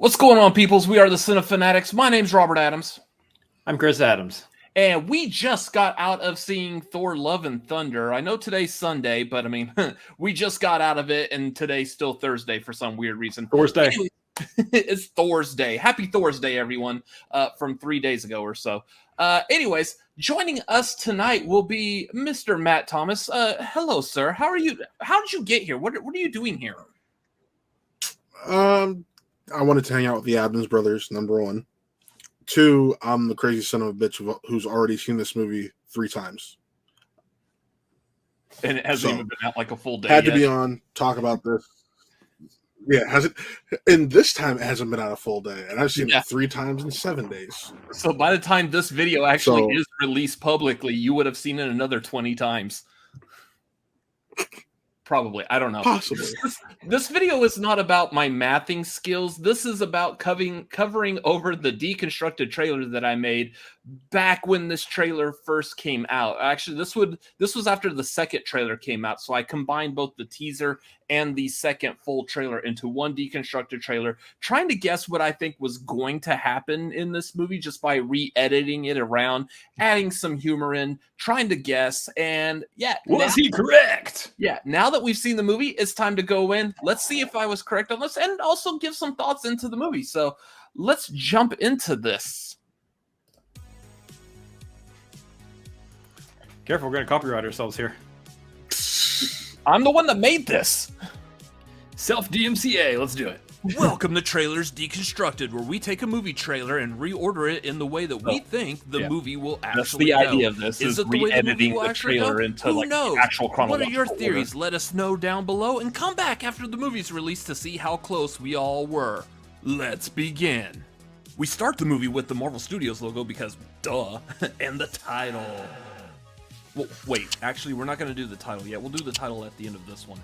What's going on, peoples? We are the Cinefanatics. My name's Robert Adams. I'm Chris Adams. And we just got out of seeing Thor Love and Thunder. I know today's Sunday, but I mean, we just got out of it, and today's still Thursday for some weird reason. Thursday. Anyway, it's Thor's Day. Happy Thor's Day, everyone, from 3 days ago or so. Anyways, joining us tonight will be Mr. Matt Thomas. Hello, sir. How are you? How did you get here? What are you doing here? I wanted to hang out with the Adams brothers, number one. Two, I'm the crazy son of a bitch who's already seen this movie 3 times. And it hasn't even been out like a full day Had yet. to be on, talk about this. Yeah, hasn't. And this time it hasn't been out a full day. And I've seen it 3 times in 7 days. So by the time this video actually is released publicly, you would have seen it another 20 times. Probably. I don't know. Possibly. This video is not about my mathing skills. This is about covering over the Deconstructed trailer that I made back when this trailer first came out. Actually, this was after the second trailer came out, so I combined both the teaser and the second full trailer into one Deconstructed trailer, trying to guess what I think was going to happen in this movie just by re-editing it around, adding some humor in, trying to guess, and yeah. Was he correct? Yeah, now that we've seen the movie, it's time to go in. Let's see if I was correct on this and also give some thoughts into the movie. So let's jump into this. Careful, we're going to copyright ourselves here. I'm the one that made this. Self-DMCA, let's do it. Welcome to Trailers Deconstructed, where we take a movie trailer and reorder it in the way that we think the movie will actually That's the go. idea of this, is it the way re-editing will the actually trailer go? into Who like knows? the actual chronological What are your theories? order. Let us know down below and come back after the movie's released to see how close we all were. Let's begin. We start the movie with the Marvel Studios logo because, duh, and the title. Well, wait, actually, we're not going to do the title yet. We'll do the title at the end of this one.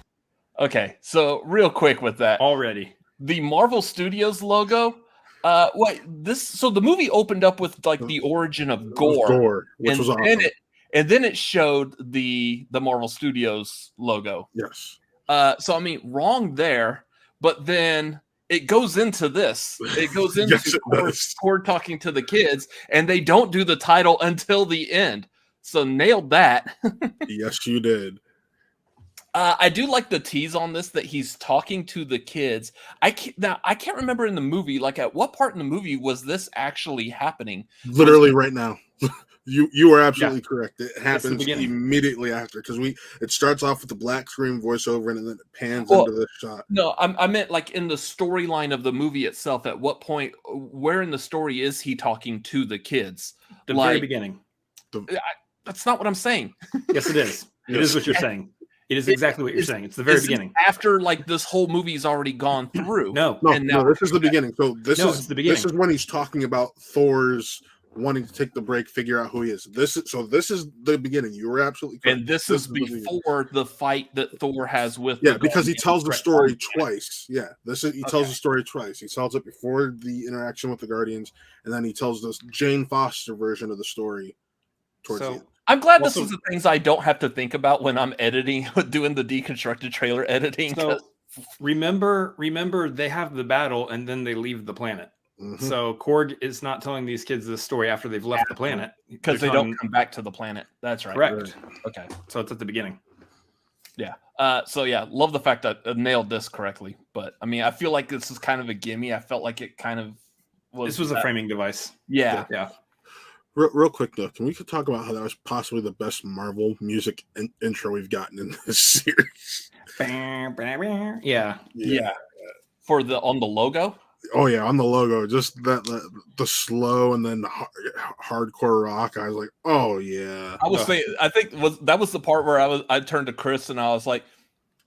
Okay, so real quick with that. Already. The Marvel Studios logo. So the movie opened up with like the origin of Gore, which was awesome. And then it showed the Marvel Studios logo. Yes. So I mean, wrong there, but then it goes into this. It goes into Cord talking to the kids, and they don't do the title until the end. So nailed that. Yes, you did. I do like the tease on this that he's talking to the kids. I can't remember in the movie, like at what part in the movie was this actually happening? Literally right now. You are absolutely correct. It happens immediately after because it starts off with the black screen voiceover and then it pans into the shot. No, I meant like in the storyline of the movie itself. At what point, where in the story is he talking to the kids? The very beginning. That's not what I'm saying. Yes, it is. It is what you're saying. It is exactly what you're saying. It's the very beginning. After like this whole movie's already gone through. No, this is the beginning. So this is the beginning. This is when he's talking about Thor's wanting to take the break, figure out who he is. This is the beginning. You were absolutely correct. And this is before the fight that Thor has with because he tells the story twice. Yeah, he tells the story twice. He tells it before the interaction with the Guardians, and then he tells this Jane Foster version of the story towards the end. I'm glad this is the things I don't have to think about when I'm editing, doing the Deconstructed trailer editing. So remember, they have the battle and then they leave the planet. Mm-hmm. So Korg is not telling these kids this story after they've left the planet because they don't come back to the planet. That's right. Correct. Okay. So it's at the beginning. Yeah. Love the fact that I nailed this correctly. But I mean, I feel like this is kind of a gimme. I felt like it kind of was. This was a framing device. Yeah. Yeah. Real quick though, can we talk about how that was possibly the best Marvel music intro we've gotten in this series? Yeah. For on the logo. Oh yeah, on the logo, just the slow and then the hardcore rock. I was like, oh yeah. I was saying, I think that was the part where I turned to Chris and I was like,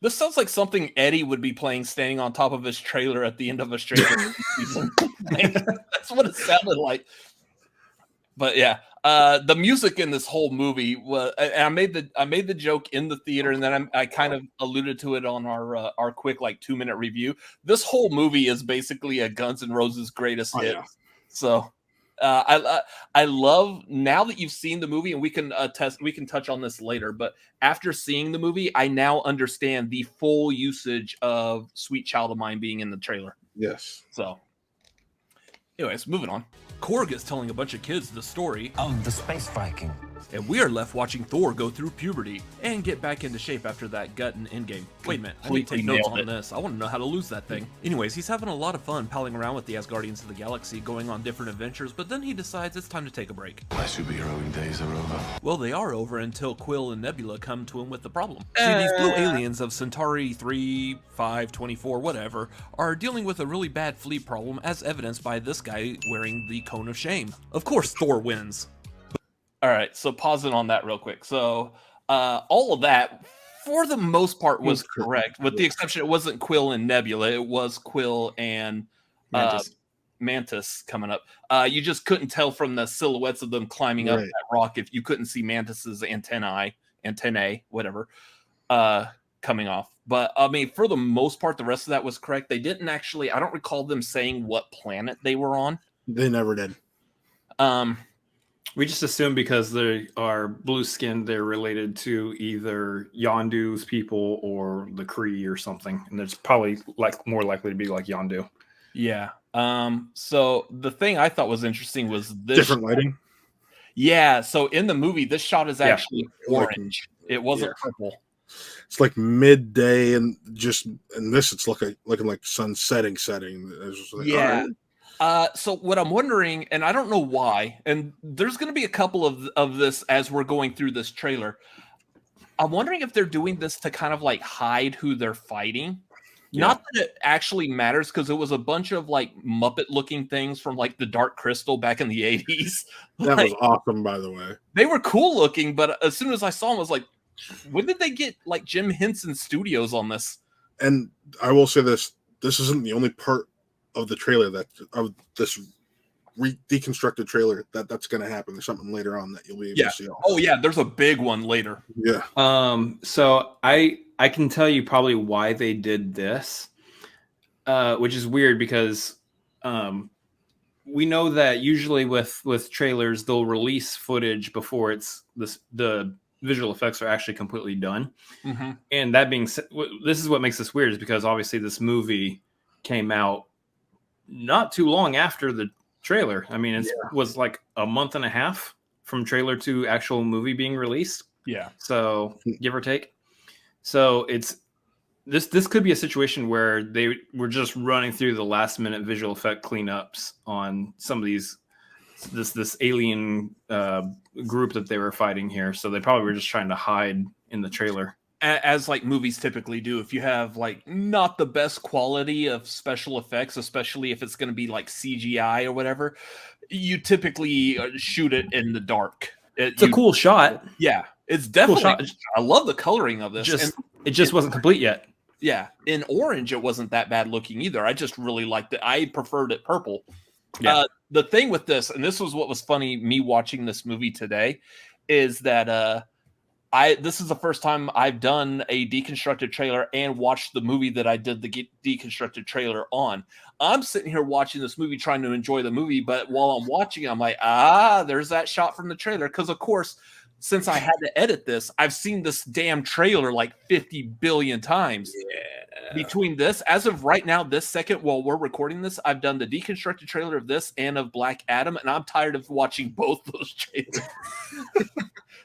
this sounds like something Eddie would be playing standing on top of his trailer at the end of a Stranger Things season. That's what it sounded like. But yeah, the music in this whole movie was. And I made the joke in the theater, and then I kind of alluded to it on our quick 2-minute review. This whole movie is basically a Guns N' Roses greatest hits. Yeah. So I love now that you've seen the movie, and we can touch on this later. But after seeing the movie, I now understand the full usage of "Sweet Child of Mine" being in the trailer. Yes. So Anyways, moving on. Korg is telling a bunch of kids the story of the Space Viking. And we are left watching Thor go through puberty and get back into shape after that gut in Endgame. Wait a minute, I need to take notes on this. I want to know how to lose that thing. Anyways, he's having a lot of fun palling around with the Asgardians of the galaxy, going on different adventures, but then he decides it's time to take a break. My superheroing days are over. Well, they are over until Quill and Nebula come to him with the problem. See, these blue aliens of Centauri 3, 5, 24, whatever, are dealing with a really bad flea problem, as evidenced by this guy wearing the Cone of Shame. Of course, Thor wins. All right, so pausing on that real quick. So all of that, for the most part, was correct, with the exception it wasn't Quill and Nebula. It was Quill and Mantis coming up. You just couldn't tell from the silhouettes of them climbing up that rock if you couldn't see Mantis's antennae, whatever, coming off. But, I mean, for the most part, the rest of that was correct. They didn't actually, I don't recall them saying what planet they were on. They never did. We just assume because they are blue-skinned, they're related to either Yondu's people or the Kree or something, and it's probably more likely to be like Yondu. Yeah. So the thing I thought was interesting was this different lighting. Yeah. So in the movie, this shot is actually orange. It wasn't purple. It's like midday, and in this, it's looking like sun setting. It's like, yeah. So what I'm wondering, and I don't know why, and there's going to be a couple of this as we're going through this trailer. I'm wondering if they're doing this to kind of like hide who they're fighting. Yeah. Not that it actually matters, because it was a bunch of like Muppet looking things from like the Dark Crystal back in the 80s. That was awesome, by the way. They were cool looking, but as soon as I saw them, I was like, when did they get like Jim Henson Studios on this? And I will say this isn't the only part of the trailer of this deconstructed trailer that's going to happen. There's something later on that you'll be able to see. Oh yeah, there's a big one later. Yeah. So I can tell you probably why they did this, which is weird because we know that usually with trailers they'll release footage before the visual effects are actually completely done. Mm-hmm. And that being said, this is what makes this weird, is because obviously this movie came out not too long after the trailer. I mean, it was like a month and a half from trailer to actual movie being released. Yeah. So give or take. So this could be a situation where they were just running through the last minute visual effect cleanups on some of this alien group that they were fighting here. So they probably were just trying to hide in the trailer. As like movies typically do, if you have like not the best quality of special effects, especially if it's going to be like CGI or whatever, you typically shoot it in the dark. It's a cool shot. Yeah, it's definitely cool shot. I love the coloring of this. It just wasn't complete yet. Yeah, in orange it wasn't that bad looking either. I just really liked it. I preferred it purple. Yeah. The thing with this, and this was what was funny, me watching this movie today, is that this is the first time I've done a deconstructed trailer and watched the movie that I did the deconstructed trailer on. I'm sitting here watching this movie, trying to enjoy the movie, but while I'm watching it, I'm like, there's that shot from the trailer. Because, of course, since I had to edit this, I've seen this damn trailer like 50 billion times. Yeah. Between this, as of right now, this second, while we're recording this, I've done the deconstructed trailer of this and of Black Adam, and I'm tired of watching both those trailers.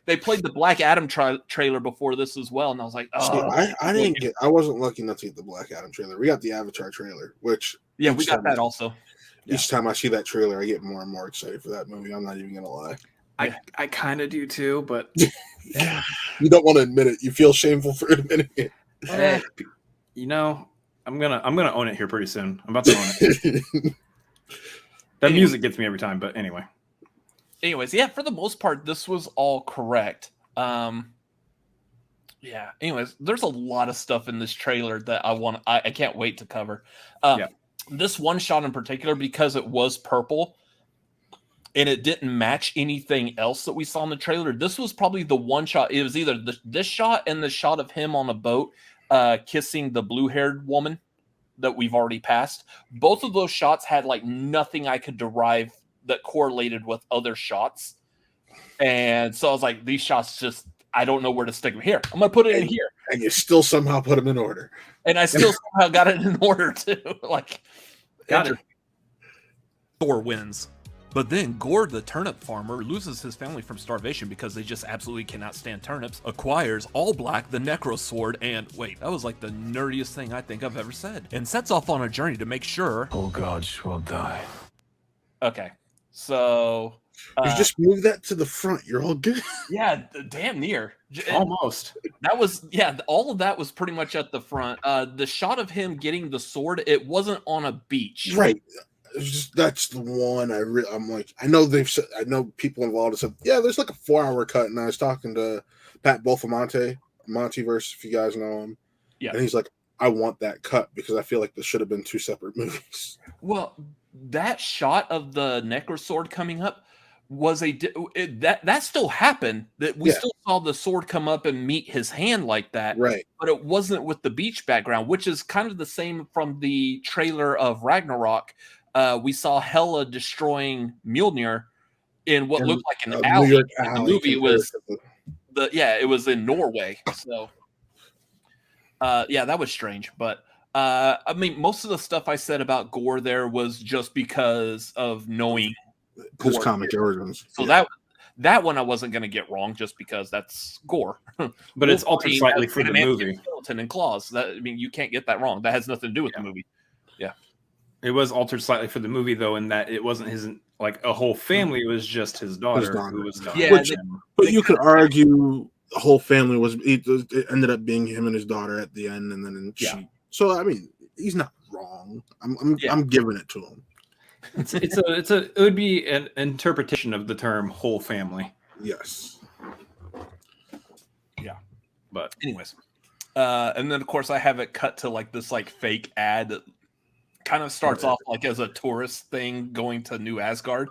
They played the Black Adam trailer before this as well, and I was like, I wasn't lucky enough to get the Black Adam trailer. We got the Avatar trailer, which we got that also. Each time I see that trailer, I get more and more excited for that movie. I'm not even gonna lie. I kind of do too, but you don't want to admit it. You feel shameful for admitting it. I'm gonna own it here pretty soon. I'm about to own it. That music gets me every time, but anyway. Anyways, yeah, for the most part, this was all correct. Anyways, there's a lot of stuff in this trailer that I can't wait to cover. This one shot in particular, because it was purple and it didn't match anything else that we saw in the trailer. This was probably the one shot. It was either this shot and the shot of him on a boat kissing the blue-haired woman that we've already passed. Both of those shots had like nothing I could derive that correlated with other shots. And so I was like, these shots just, I don't know where to stick them. Here, I'm going to put it in here. And you still somehow put them in order. And I still somehow got it in order too. Like, got it. Thor wins. But then Gore, the turnip farmer, loses his family from starvation because they just absolutely cannot stand turnips, acquires All Black, the Necro Sword, and wait, that was like the nerdiest thing I think I've ever said, and sets off on a journey to make sure All gods will die. Okay, so you just move that to the front. You're all good. yeah, damn near. Almost. That was all of that was pretty much at the front. The shot of him getting the sword, it wasn't on a beach, Right. It's just, that's the one I'm like, I know people involved have said, yeah, there's like a 4-hour cut, and I was talking to Pat Montyverse, if you guys know him. Yeah. And he's like, I want that cut because I feel like this should have been 2 separate movies. Well, that shot of the Necro Sword coming up was that still happened. That we still saw the sword come up and meet his hand like that, Right? But it wasn't with the beach background, which is kind of the same from the trailer of Ragnarok. We saw Hela destroying Mjolnir in what looked like an alley. New York In the alley movie was it was in Norway. So that was strange. But I mean, most of the stuff I said about Gore there was just because of knowing his Gore comic origins. So that one I wasn't going to get wrong just because that's Gore. But it's altered slightly for the movie. Skeleton and claws. I mean, you can't get that wrong. That has nothing to do with the movie. Yeah. It was altered slightly for the movie, though, in that it wasn't his a whole family. It was just his daughter who was dying. Yeah, but you could argue the whole family it ended up being him and his daughter at the end, and then she. So I mean, he's not wrong. I'm giving it to him. It would be an interpretation of the term whole family. Yes. Yeah. But anyways, and then of course I have it cut to like this like fake ad that kind of starts off like as a tourist thing going to New Asgard,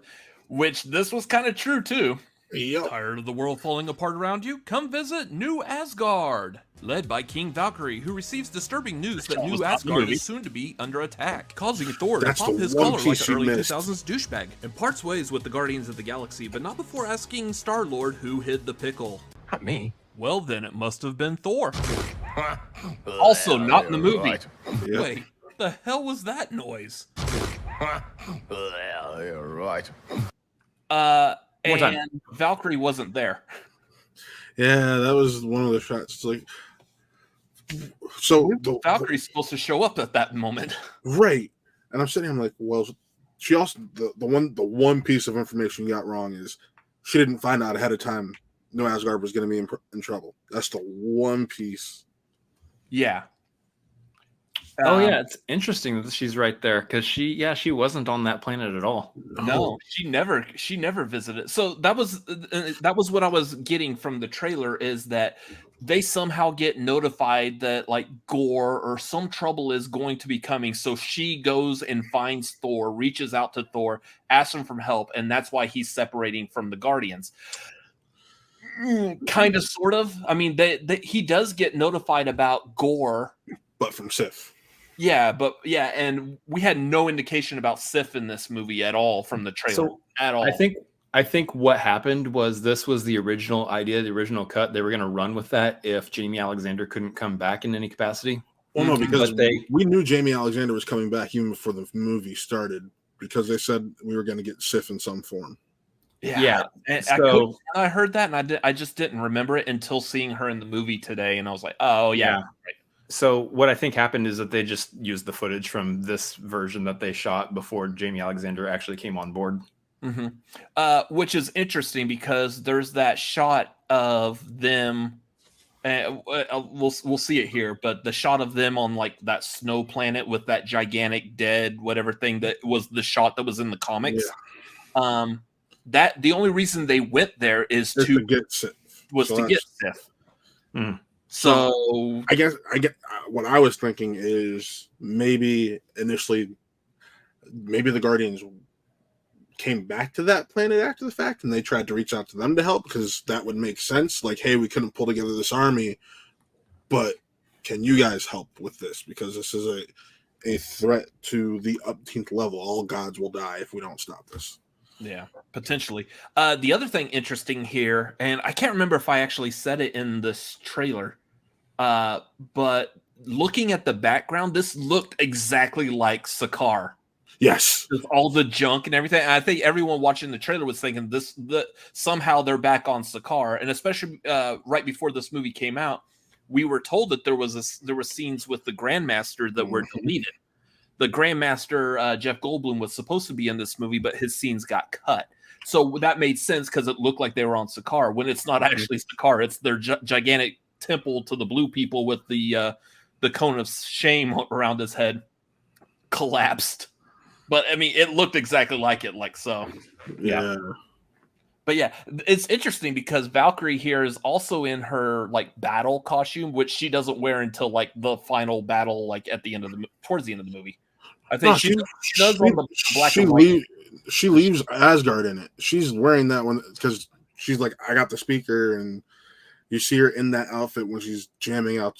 which this was kind of true too. Yep. Tired of the world falling apart around you? Come visit New Asgard. Led by King Valkyrie, who receives disturbing news that New Asgard is soon to be under attack, causing Thor to pop his collar like an early 2000s douchebag, and parts ways with the Guardians of the Galaxy, but not before asking Star-Lord who hid the pickle. Not me. Well, then it must have been Thor. Also not in the movie. Right. Yep. Wait, what the hell was that noise? Well, you're right. And Valkyrie wasn't there. Yeah, that was one of the shots. It's like, so Valkyrie's supposed to show up at that moment, right? And I'm sitting here, I'm like, well, she also the one piece of information you got wrong is she didn't find out ahead of time New Asgard was going to be in trouble. That's the one piece. Yeah. it's interesting that she's right there because she wasn't on that planet at all. No, she never visited. So that was what I was getting from the trailer, is that they somehow get notified that like Gore or some trouble is going to be coming. So she goes and finds Thor, reaches out to Thor, asks him for help, and that's why he's separating from the Guardians. Kind of, sort of. I mean, he does get notified about Gore, but from Sif. Yeah, and we had no indication about Sif in this movie at all from the trailer at all. I think what happened was this was the original idea, the original cut. They were going to run with that if Jamie Alexander couldn't come back in any capacity. Well, no, because we knew Jamie Alexander was coming back even before the movie started, because they said we were going to get Sif in some form. Yeah. And so I heard that, and I just didn't remember it until seeing her in the movie today, and I was like, oh yeah. Right. So what I think happened is that they just used the footage from this version that they shot before Jamie Alexander actually came on board. Mm-hmm. Which is interesting because there's that shot of them. We'll see it here, but the shot of them on like that snow planet with that gigantic dead whatever thing that was the shot that was in the comics. Yeah. That the only reason they went there is to get Sif. Get Sif. Mm. So I get what I was thinking is maybe initially the Guardians came back to that planet after the fact, and they tried to reach out to them to help because that would make sense. Like, hey, we couldn't pull together this army, but can you guys help with this? Because this is a threat to the 18th level. All gods will die if we don't stop this. Yeah, potentially. The other thing interesting here, and I can't remember if I actually said it in this trailer, but looking at the background, this looked exactly like Sakaar Yes. With all the junk and everything. And I think everyone watching the trailer was thinking somehow they're back on Sakaar. And especially right before this movie came out, we were told that there were scenes with the Grandmaster that were deleted. The Grandmaster, Jeff Goldblum, was supposed to be in this movie, but his scenes got cut. So that made sense because it looked like they were on Sakaar when it's not actually Sakaar. It's their gigantic temple to the blue people with the cone of shame around his head collapsed. But I mean, it looked exactly like it, like so. Yeah. But yeah, it's interesting because Valkyrie here is also in her like battle costume, which she doesn't wear until like the final battle, like at the end of towards the end of the movie. I think she does on the black and white. She leaves Asgard in it. She's wearing that one because she's like, I got the speaker, and you see her in that outfit when she's jamming out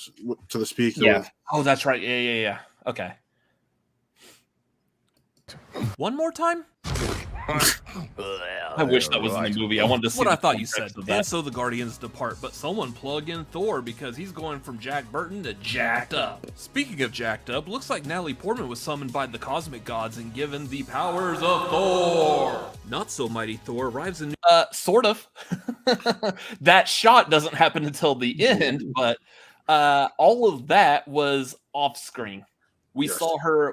to the speaker. Yeah. Oh, that's right. Yeah. Okay. One more time? I wish that was in the movie. I wanted to see what I thought you said. of that. And so the Guardians depart, but someone plug in Thor because he's going from Jack Burton to jacked up. Speaking of jacked up, looks like Natalie Portman was summoned by the cosmic gods and given the powers of Thor. Not so mighty Thor arrives in... Sort of. That shot doesn't happen until the end, but all of that was off screen. We saw her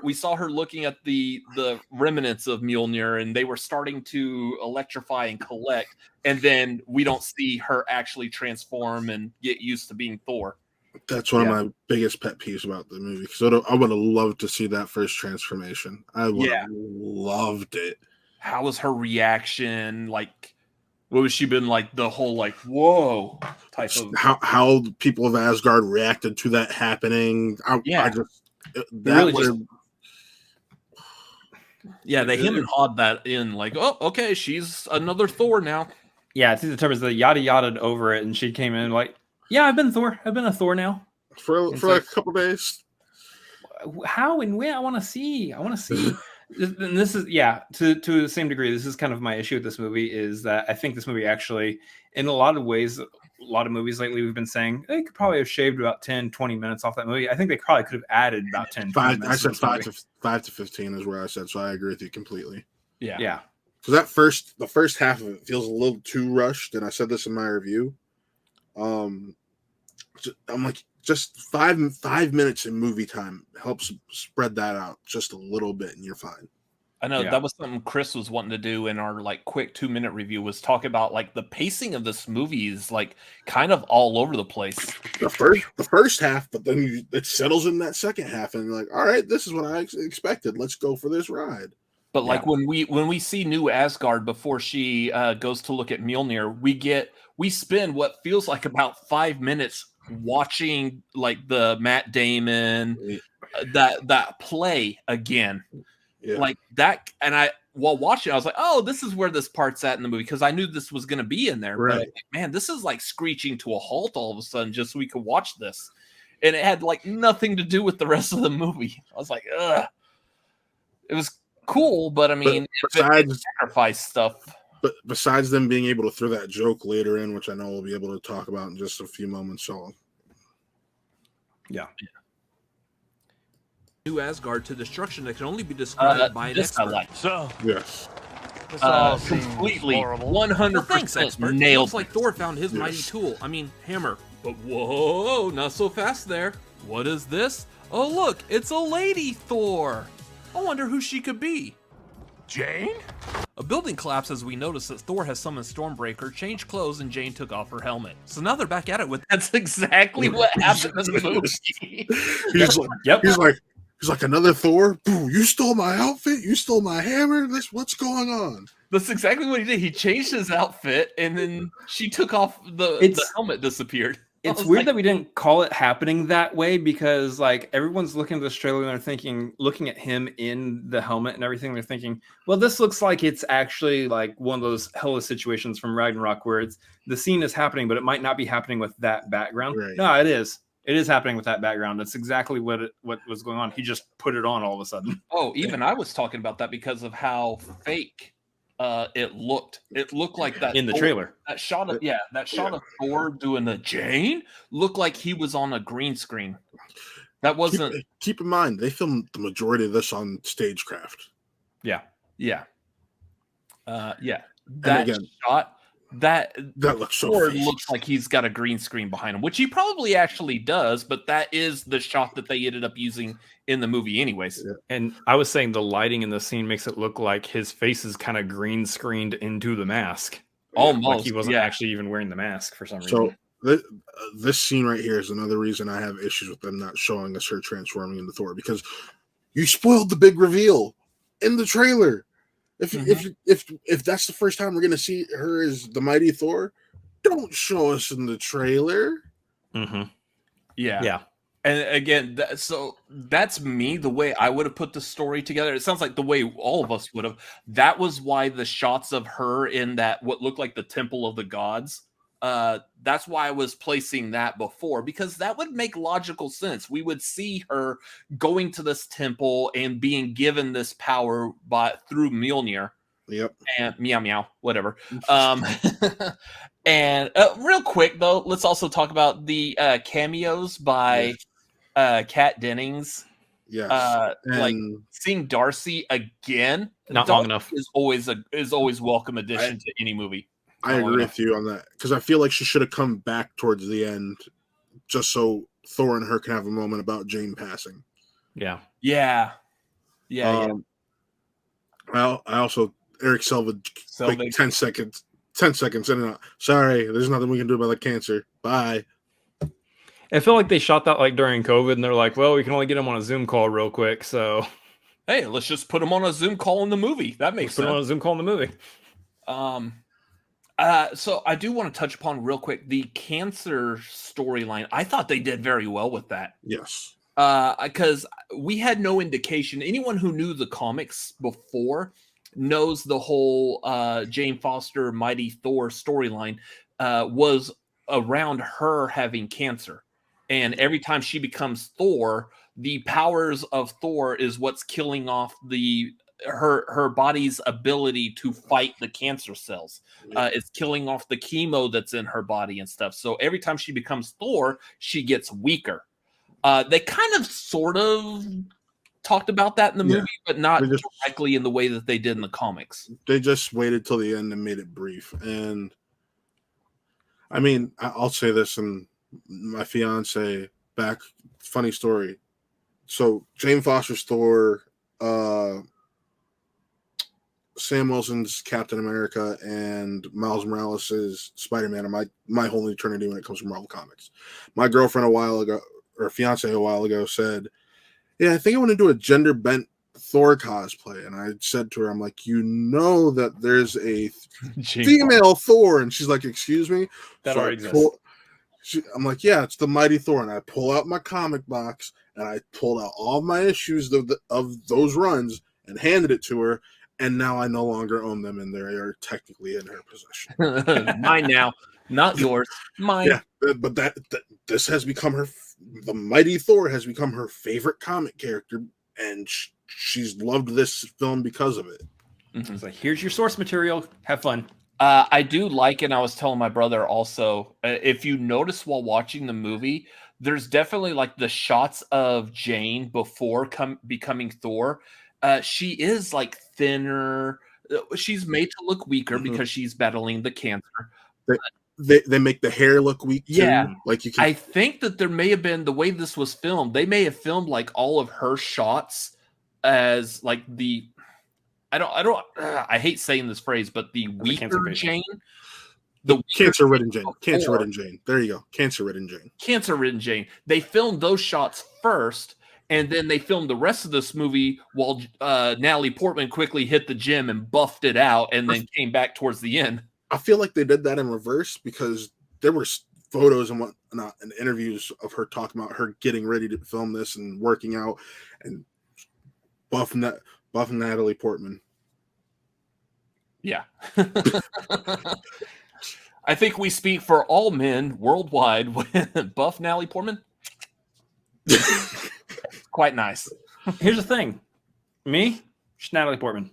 looking at the remnants of Mjolnir, and they were starting to electrify and collect, and then we don't see her actually transform and get used to being Thor. That's one of my biggest pet peeves about the movie, because I would have loved to see that first transformation. I would have loved it. How was her reaction? Like, what was she been like? The whole like, whoa type of how people of Asgard reacted to that happening. They him and hawed that in like, oh, okay, she's another Thor now. Yeah, I think the term is the yada yada over it, and she came in like, yeah, I've been Thor. I've been a Thor now for like a couple days. How and when? I want to see. And this is to the same degree. This is kind of my issue with this movie is that I think this movie actually, in a lot of ways, a lot of movies lately we've been saying they could probably have shaved about 10-20 minutes off that movie. I think they probably could have added about 10 5 minutes. I said 5 to 15 is where I said, so I agree with you completely. Yeah. So the first half of it feels a little too rushed, and I said this in my review. I'm like, just five minutes in movie time helps spread that out just a little bit, and you're fine. I know that was something Chris was wanting to do in our like quick 2-minute review, was talk about like the pacing of this movie is like kind of all over the place. The first half, but then it settles in that second half, and you're like, all right, this is what I expected. Let's go for this ride. But like when we see New Asgard before she goes to look at Mjolnir, we spend what feels like about 5 minutes watching like the Matt Damon that play again. Yeah. Like that, and while watching, I was like, "Oh, this is where this part's at in the movie," because I knew this was going to be in there. Right. But man, this is like screeching to a halt all of a sudden, just so we could watch this, and it had like nothing to do with the rest of the movie. I was like, "Ugh." It was cool, but I mean, besides sacrifice stuff. But besides them being able to throw that joke later in, which I know we'll be able to talk about in just a few moments, so yeah. New Asgard to destruction that can only be described by an expert. So, yes. Completely, 100% nailed. Looks like Thor found his mighty tool. I mean, hammer. But whoa, not so fast there. What is this? Oh, look, it's a lady Thor. I wonder who she could be. Jane? A building collapses as we notice that Thor has summoned Stormbreaker, changed clothes, and Jane took off her helmet. So now they're back at it with... That's exactly what happened in the movie. He's like, yep. He's like, another Thor? Boo, you stole my outfit? You stole my hammer? What's going on? That's exactly what he did. He changed his outfit, and then she took off the helmet disappeared. It's weird that we didn't call it happening that way, because like everyone's looking at this trailer and they're thinking, looking at him in the helmet and everything, they're thinking, well, this looks like it's actually like one of those Hela situations from Ragnarok where the scene is happening, but it might not be happening with that background. Right. No, it is. It is happening with that background. That's exactly what was going on. He just put it on all of a sudden. Oh, even I was talking about that because of how fake it looked. It looked like that in the trailer. That shot of Thor doing the Jane looked like he was on a green screen. That wasn't. Keep in mind, they filmed the majority of this on stagecraft. Yeah. Yeah. Yeah. And That again, shot, that looks so Thor fake. looks like he's got a green screen behind him, which he probably actually does, but that is the shot that they ended up using in the movie anyways. Yeah. And I was saying the lighting in the scene makes it look like his face is kind of green screened into the mask. Almost. Like he wasn't yeah. actually even wearing the mask for some So reason. this scene right here is another reason I have issues with them not showing us her transforming into Thor, because you spoiled the big reveal in the trailer. If that's the first time we're gonna see her as the mighty Thor, don't show us in the trailer. Mm-hmm. Yeah. Yeah. And again, so that's me, the way I would have put the story together. It sounds like the way all of us would have. That was why the shots of her in that, what looked like the Temple of the Gods, that's why I was placing that before, because that would make logical sense. We would see her going to this temple and being given this power through Mjolnir. Yep. And meow meow, whatever. And real quick though, let's also talk about the cameos by Kat Dennings. Yes. Like And seeing Darcy again. Not Darcy long enough. is always welcome addition to any movie. I agree with you on that, because I feel like she should have come back towards the end, just so Thor and her can have a moment about Jane passing. Yeah. Yeah. I also Eric Selvage, like 10 seconds in and out. Sorry, there's nothing we can do about the cancer. Bye. I feel like they shot that like during COVID, and they're like, well, we can only get him on a Zoom call real quick, so Hey, let's just put him on a Zoom call in the movie. That makes sense. Put him on a Zoom call in the movie. So I do want to touch upon real quick the cancer storyline. I thought they did very well with that. Yes. Because we had no indication. Anyone who knew the comics before knows the whole Jane Foster Mighty Thor storyline was around her having cancer. And every time she becomes Thor, the powers of Thor is what's killing off her body's ability to fight the cancer cells. It's killing off the chemo that's in her body and stuff. So every time she becomes Thor, she gets weaker. They kind of sort of talked about that in the movie, but not directly in the way that they did in the comics. They just waited till the end and made it brief. And I mean, I'll say this, and my fiance back, funny story. So Jane Foster's Thor, Sam Wilson's Captain America, and Miles Morales' Spider-Man are my whole eternity when it comes to Marvel Comics. My girlfriend fiance a while ago said, yeah, I think I want to do a gender-bent Thor cosplay. And I said to her, I'm like, you know that there's a female Thor. And she's like, excuse me? That already exists. I'm like, yeah, it's the Mighty Thor. And I pull out my comic box, and I pulled out all my issues of those runs and handed it to her. And now I no longer own them, and they are technically in her possession. Mine now, not yours. Mine. Yeah, but this has become the Mighty Thor has become her favorite comic character, and she's loved this film because of it. Mm-hmm. It's like, here's your source material. Have fun. I do like, and I was telling my brother also, if you notice while watching the movie, there's definitely like the shots of Jane before becoming Thor. She is like thinner. She's made to look weaker because she's battling the cancer. They make the hair look weak too. Yeah. Like you can. I think that there may have been, the way this was filmed, they may have filmed like all of her shots as like the, I hate saying this phrase, but the weaker Jane. The cancer-ridden Jane. Cancer-ridden Jane. There you go. Cancer-ridden Jane. Cancer-ridden Jane. They filmed those shots first, and then they filmed the rest of this movie while Natalie Portman quickly hit the gym and buffed it out, and then came back towards the end. I feel like they did that in reverse, because there were photos and whatnot and interviews of her talking about her getting ready to film this and working out and buff Natalie Portman. Yeah. I think we speak for all men worldwide when buff Natalie Portman. Quite nice. Here's the thing. Me, she's Natalie Portman.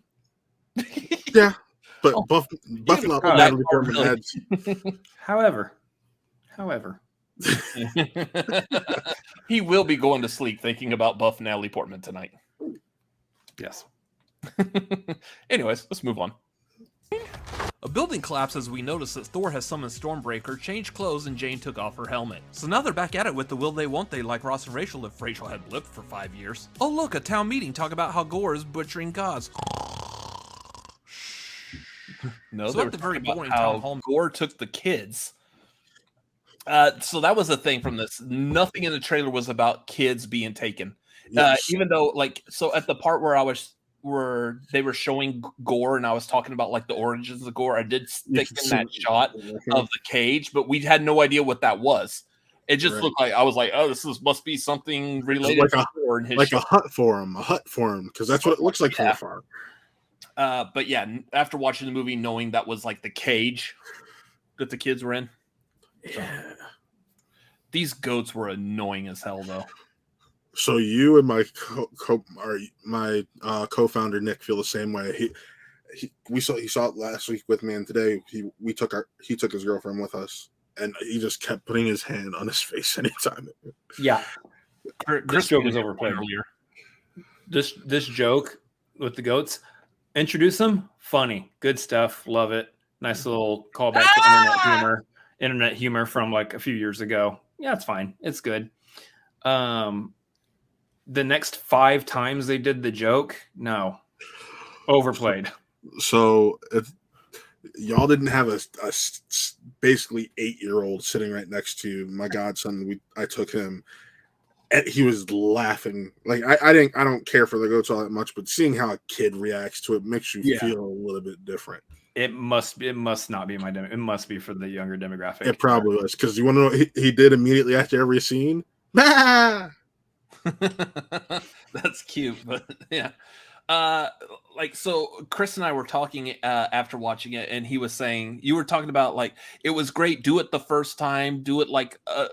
Yeah. But buff Natalie Portman adds. However. He will be going to sleep thinking about buff Natalie Portman tonight. Yes. Anyways, let's move on. A building collapses as we notice that Thor has summoned Stormbreaker, changed clothes, and Jane took off her helmet. So now they're back at it with the will they won't they like Ross and Rachel if Rachel had blipped for 5 years. Oh look, a town meeting talk about how Gore is butchering gods. No, So they at were the very talking about boring how town hall- Gore took the kids. So that was the thing from this. Nothing in the trailer was about kids being taken. Yes. Even though, like, so at the part where they were showing Gore and I was talking about like the origins of Gore, I did stick in that shot of the cage, but we had no idea what that was. It just looked like I was like, oh, must be something related like to Gore and his like show. a hut for him, because that's what it looks like from afar. But yeah, after watching the movie, knowing that was like the cage that the kids were in. Yeah. These goats were annoying as hell, though. So you and my co-founder Nick feel the same way. He saw it last week with me, and today he took his girlfriend with us, and he just kept putting his hand on his face anytime. Yeah, this joke was overplayed earlier. This joke with the goats, introduce them, funny, good stuff, love it. Nice little callback to internet humor from like a few years ago. Yeah, it's fine, it's good. The next 5 times they did the joke, no, overplayed. So if y'all didn't have a basically 8-year-old sitting right next to you, my godson, I took him, and he was laughing. Like I don't care for the goats all that much, but seeing how a kid reacts to it makes you feel a little bit different. It must not be it must be for the younger demographic. It probably was, because you want to know what he did immediately after every scene? Bah! That's cute, but yeah. Like, so Chris and I were talking after watching it, and he was saying, you were talking about like it was great, do it the first time, do it like a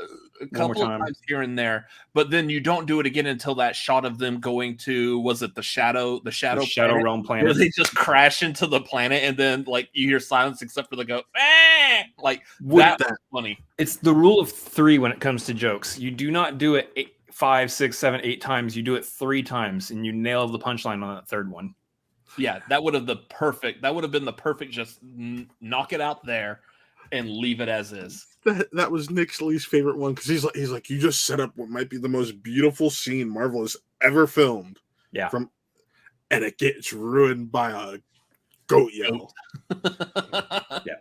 couple of times here and there, but then you don't do it again until that shot of them going to, was it the shadow realm planet, where they just crash into the planet, and then like you hear silence except for the goat. Like that's funny. It's the rule of 3 when it comes to jokes. You do not do it 5, 6, 7, 8 times. You do it 3 times, and you nail the punchline on that third one. Yeah, that would have been the perfect. Just knock it out there and leave it as is. That was Nick's least favorite one, because he's like, you just set up what might be the most beautiful scene Marvel has ever filmed. Yeah, and it gets ruined by a goat yell. Yeah.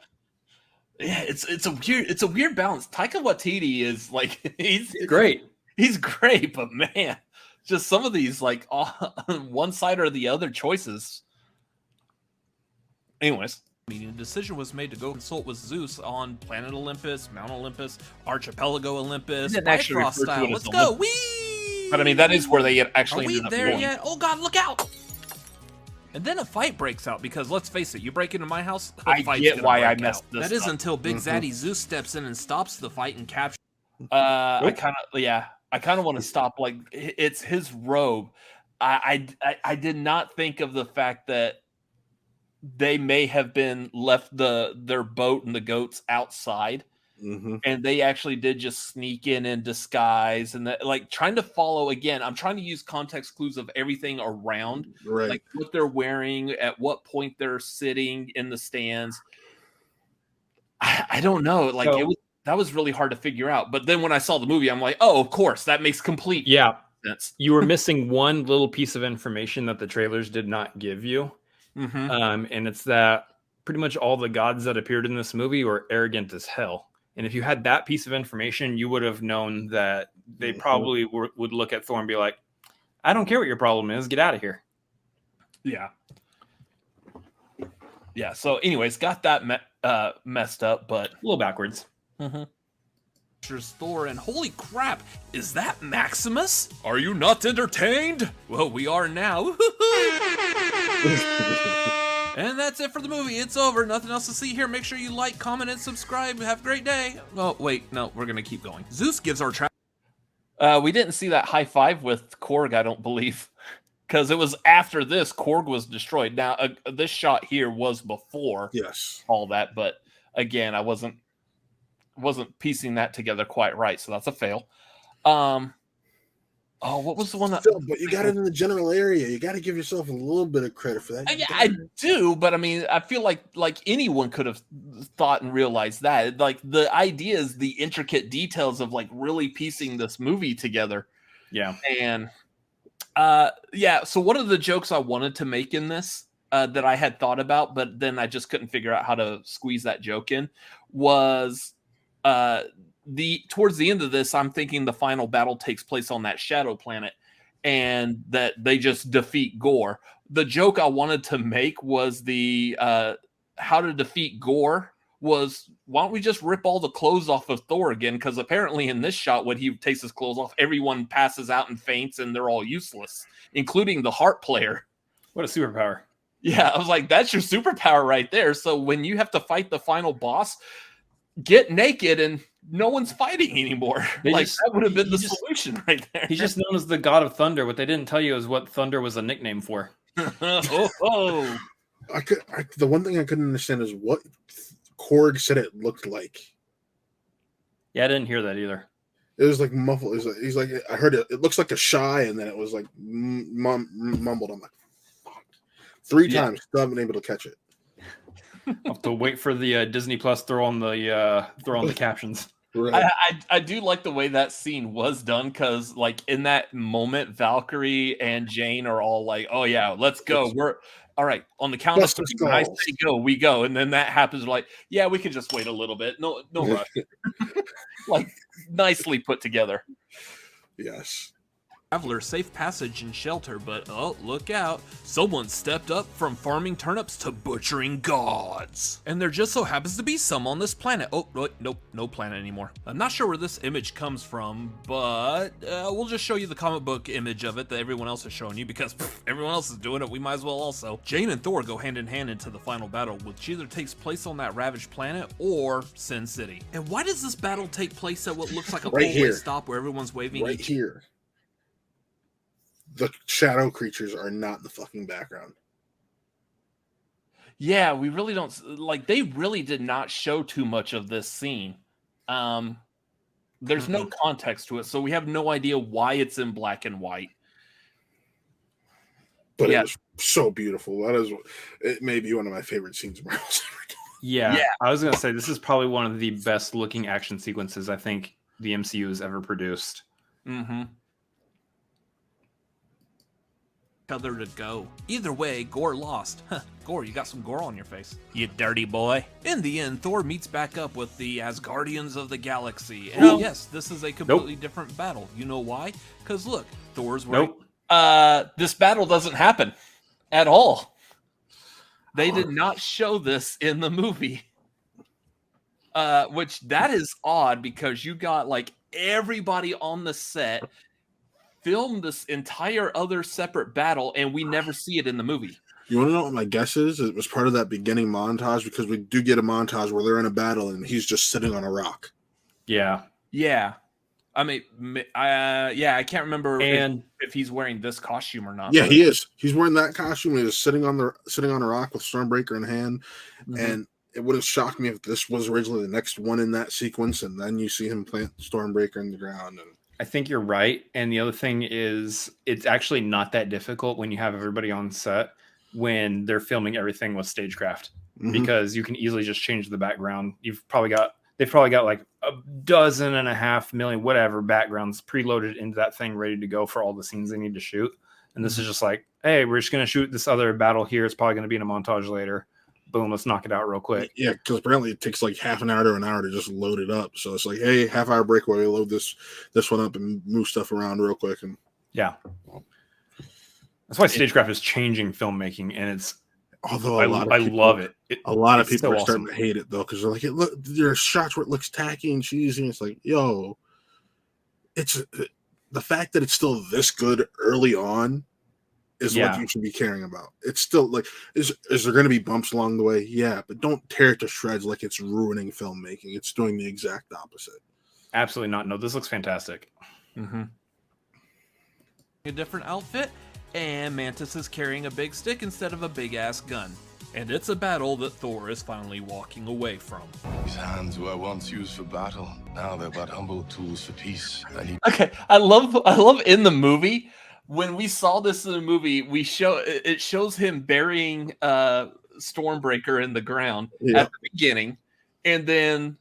Yeah, it's a weird balance. Taika Waititi is like he's great. He's great, but man, just some of these like one side or the other choices. Anyways, a decision was made to go consult with Zeus on Planet Olympus, Mount Olympus, Archipelago Olympus, Bifrost style. Let's go! Whee! But I mean, that is where they actually. Are we there yet? Oh God, look out! And then a fight breaks out because, let's face it, you break into my house, I get why I messed this up. That is until Big Zaddy Zeus steps in and stops the fight and captures. I kind of want to stop. Like, it's his robe. I did not think of the fact that they may have been left their boat and the goats outside. Mm-hmm. And they actually did just sneak in disguise, and that, like, trying to follow again. I'm trying to use context clues of everything around, right? Like what they're wearing, at what point they're sitting in the stands. I don't know. Like that was really hard to figure out. But then when I saw the movie, I'm like, oh, of course, that makes complete sense. You were missing one little piece of information that the trailers did not give you, and it's that pretty much all the gods that appeared in this movie were arrogant as hell. And if you had that piece of information, you would have known that they probably would look at Thor and be like, I don't care what your problem is. Get out of here. Yeah. Yeah. So anyways, got that messed up, but a little backwards. Thor, and holy crap, is that Maximus? Are you not entertained? Well, we are now. And that's it for the movie. It's over. Nothing else to see here. Make sure you like, comment, and subscribe. Have a great day. Oh, wait. No, we're going to keep going. Zeus gives our we didn't see that high five with Korg, I don't believe. Because it was after this, Korg was destroyed. Now, this shot here was before all that. But again, I wasn't piecing that together quite right. So that's a fail. Oh, what was the one that? Still, but you got it in the general area. You got to give yourself a little bit of credit for that. I do, but I mean, I feel like anyone could have thought and realized that. Like the idea is the intricate details of like really piecing this movie together. Yeah, and yeah. So one of the jokes I wanted to make in this that I had thought about, but then I just couldn't figure out how to squeeze that joke in was towards the end of this, I'm thinking the final battle takes place on that shadow planet and that they just defeat Gore. The joke I wanted to make was the how to defeat Gore was, why don't we just rip all the clothes off of Thor again? Because apparently in this shot, when he takes his clothes off, everyone passes out and faints and they're all useless, including the harp player. what a superpower. Yeah, I was like, that's your superpower right there. So when you have to fight the final boss, get naked and no one's fighting anymore. That would have been the solution right there. He's just known as the God of Thunder. What they didn't tell you is what Thunder was a nickname for. The one thing I couldn't understand is what Korg said it looked like. Yeah, I didn't hear that either. It was like muffled. He's like, I heard it. It looks like a shy, and then it was like mumbled. I'm like, fuck. Three times, still haven't been able to catch it. I'll have to wait for the Disney Plus throw on the captions. Right. I do like the way that scene was done, because like in that moment, Valkyrie and Jane are all like, "Oh yeah, let's go. We're all right on the count of three. When I say go, we go." And then that happens. Like, yeah, we can just wait a little bit. No rush. Like nicely put together. Yes. Traveler safe passage and shelter, but oh, look out. Someone stepped up from farming turnips to butchering gods. And there just so happens to be some on this planet. Oh, nope, no planet anymore. I'm not sure where this image comes from, but we'll just show you the comic book image of it that everyone else is showing you, because everyone else is doing it, we might as well also. Jane and Thor go hand in hand into the final battle, which either takes place on that ravaged planet or Sin City. And why does this battle take place at what looks like a four-way stop where everyone's waving right here? The shadow creatures are not in the fucking background. Yeah, we really don't like. They really did not show too much of this scene. There's no context to it, so we have no idea why it's in black and white. But it was so beautiful. It may be one of my favorite scenes Marvel's ever done. Yeah, I was gonna say this is probably one of the best looking action sequences I think the MCU has ever produced. Mm-hmm. Other to go. Either way, Gore lost. Gore, you got some gore on your face, you dirty boy. In the end, Thor meets back up with the Asgardians of the galaxy. And yes, this is a completely different battle. You know why? Because look, Thor's wearing... This battle doesn't happen at all. They did not show this in the movie. Which that is odd, because you got like everybody on the set filmed this entire other separate battle, and we never see it in the movie. You want to know what my guess is? It was part of that beginning montage, because we do get a montage where they're in a battle and he's just sitting on a rock. Yeah. I mean, I can't remember if he's wearing this costume or not. Yeah, he is. He's wearing that costume. He's sitting on a rock with Stormbreaker in hand, and it would have shocked me if this was originally the next one in that sequence, and then you see him plant Stormbreaker in the ground. And I think you're right. And the other thing is, it's actually not that difficult when you have everybody on set when they're filming everything with stagecraft, because you can easily just change the background. They've probably got like 12.5 million whatever backgrounds preloaded into that thing, ready to go for all the scenes they need to shoot. And this is just like, hey, we're just going to shoot this other battle here. It's probably going to be in a montage later. Boom, let's knock it out real quick. Yeah, because apparently it takes like half an hour to an hour to just load it up. So it's like, hey, half-hour break while we load this one up and move stuff around real quick. And yeah, that's why stagecraft is changing filmmaking, and it's I love it. A lot of people are starting to hate it though, because they're like, there are shots where it looks tacky and cheesy. And it's like, yo, it's the fact that it's still this good early on is what you should be caring about. It's still like, is there going to be bumps along the way? Yeah, but don't tear it to shreds like it's ruining filmmaking. It's doing the exact opposite. Absolutely not. No, this looks fantastic. A different outfit, and Mantis is carrying a big stick instead of a big ass gun. And it's a battle that Thor is finally walking away from. These hands were once used for battle. Now they're but humble tools for peace. Okay, I love in the movie when we saw this in the movie, it shows him burying Stormbreaker in the ground at the beginning, and then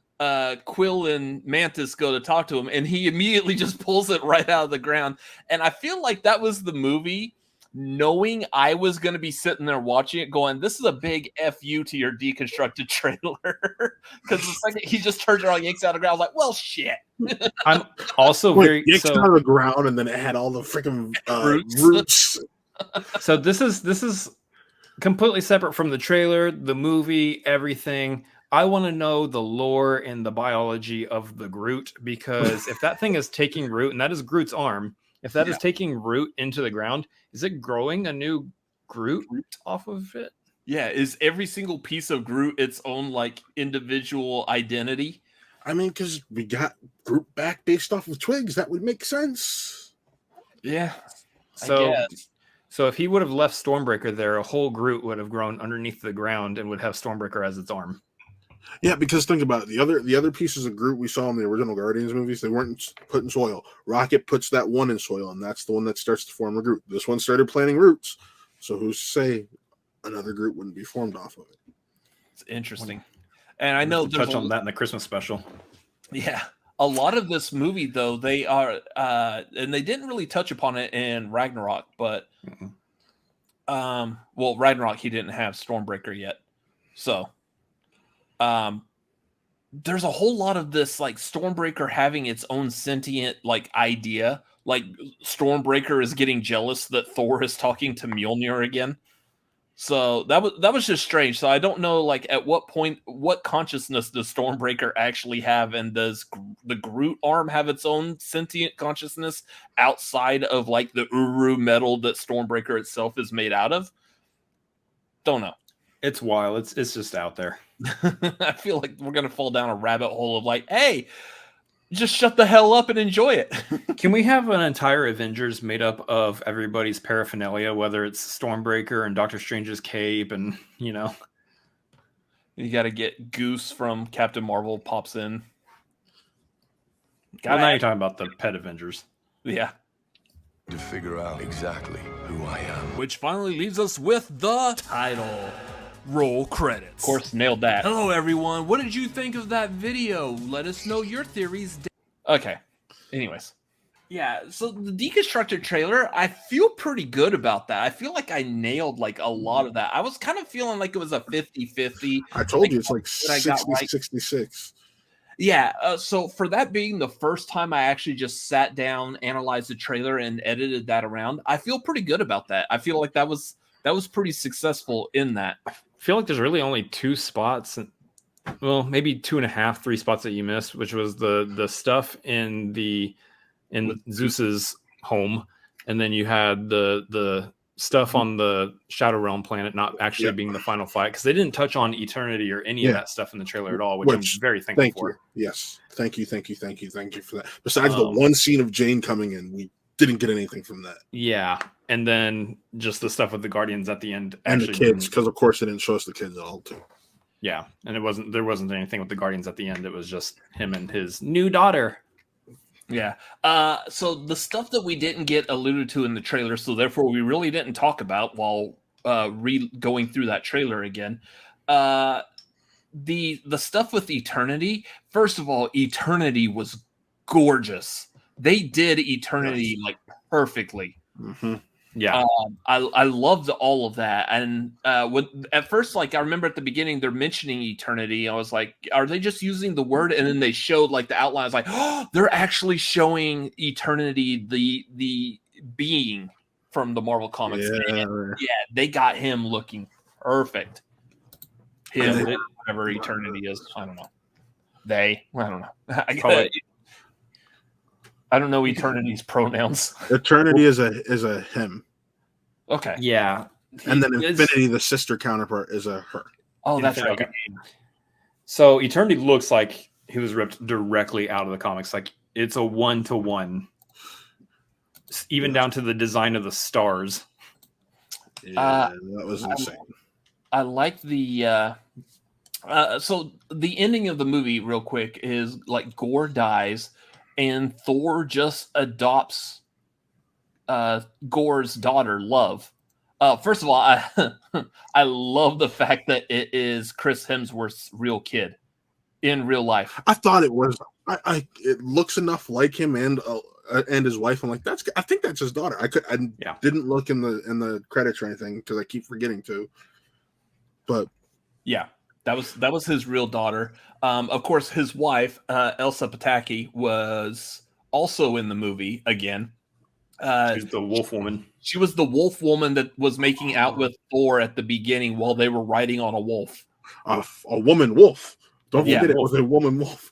Quill and Mantis go to talk to him, and he immediately just pulls it right out of the ground. And I feel like that was the movie knowing I was going to be sitting there watching it going, this is a big FU to your Deconstructed trailer. Because the second he just turns around and yanks out of the ground, I was like, well, shit. I'm also yanks out of the ground, and then it had all the freaking roots. So this is completely separate from the trailer, the movie, everything. I want to know the lore and the biology of the Groot, because if that thing is taking root, and that is Groot's arm, if that is taking root into the ground, is it growing a new Groot off of it? Yeah, is every single piece of Groot its own like individual identity? I mean, because we got Groot back based off of twigs, that would make sense. Yeah. So if he would have left Stormbreaker there, a whole Groot would have grown underneath the ground and would have Stormbreaker as its arm. Yeah, because think about it. The other pieces of Groot we saw in the original Guardians movies, they weren't put in soil. Rocket puts that one in soil, and that's the one that starts to form a Groot. This one started planting roots. So who's to say another Groot wouldn't be formed off of it? It's interesting. And I know touch on that in the Christmas special. Yeah. A lot of this movie, though, they are, and they didn't really touch upon it in Ragnarok, but, well, Ragnarok, he didn't have Stormbreaker yet. So, there's a whole lot of this, like, Stormbreaker having its own sentient, like, idea. Like, Stormbreaker is getting jealous that Thor is talking to Mjolnir again. So that was just strange. So I don't know, like, at what point, what consciousness does Stormbreaker actually have, and does the Groot arm have its own sentient consciousness outside of like the Uru metal that Stormbreaker itself is made out of? Don't know. It's wild. It's just out there. I feel like we're gonna fall down a rabbit hole of like, hey, just shut the hell up and enjoy it. Can we have an entire Avengers made up of everybody's paraphernalia, whether it's Stormbreaker and Doctor Strange's cape, and you know, you got to get Goose from Captain Marvel pops in. Well, now you're talking about the pet Avengers. Yeah. To figure out exactly who I am. Which finally leaves us with the title. Roll credits. Of course, nailed that. Hello, everyone. What did you think of that video? Let us know your theories. Okay. Anyways. Yeah, so the Deconstructed trailer, I feel pretty good about that. I feel like I nailed like a lot of that. I was kind of feeling like it was a 50-50. I told you it's like 60-66. Yeah, so for that being the first time I actually just sat down, analyzed the trailer, and edited that around, I feel pretty good about that. I feel like that was pretty successful in that. I feel like there's really only two spots, well, maybe 2.5, 3 spots that you missed, which was the stuff in Zeus's home, and then you had the stuff on the Shadow Realm planet not actually being the final fight, because they didn't touch on eternity or any of that stuff in the trailer at all, which I'm very thankful for. Yes, thank you for that. Besides the one scene of Jane coming in, we didn't get anything from that. Yeah, and then just the stuff with the Guardians at the end, and the kids, because of course they didn't show us the kids at all too. Yeah, and there wasn't anything with the Guardians at the end. It was just him and his new daughter. Yeah. So the stuff that we didn't get alluded to in the trailer, so therefore we really didn't talk about while going through that trailer again. The stuff with Eternity. First of all, Eternity was gorgeous. They did Eternity like perfectly. Mm-hmm. Yeah, I loved all of that, and at first, like I remember at the beginning, they're mentioning eternity. I was like, "Are they just using the word?" And then they showed like the outline. I was like, "Oh, they're actually showing eternity, the being from the Marvel comics." Yeah, they got him looking perfect. Him, whatever eternity is, I don't know. I don't know. I don't know Eternity's pronouns. Eternity is a him. Okay. Yeah. And then Infinity, the sister counterpart, is a her. Oh, that's right. Okay. So Eternity looks like he was ripped directly out of the comics. Like it's a 1-to-1, even down to the design of the stars. Yeah, that was insane. I like the so the ending of the movie, real quick, is like Gore dies, and Thor just adopts Gore's daughter, Love. First of all, I love the fact that it is Chris Hemsworth's real kid in real life. I thought it was. It looks enough like him and his wife. I'm like, I think that's his daughter. I didn't look in the credits or anything because I keep forgetting to. But yeah, that was his real daughter. Of course, his wife, Elsa Pataki, was also in the movie again. She's the wolf woman. She was the wolf woman that was making out with Thor at the beginning while they were riding on a wolf. A woman wolf. Don't forget it wolf. was a woman wolf.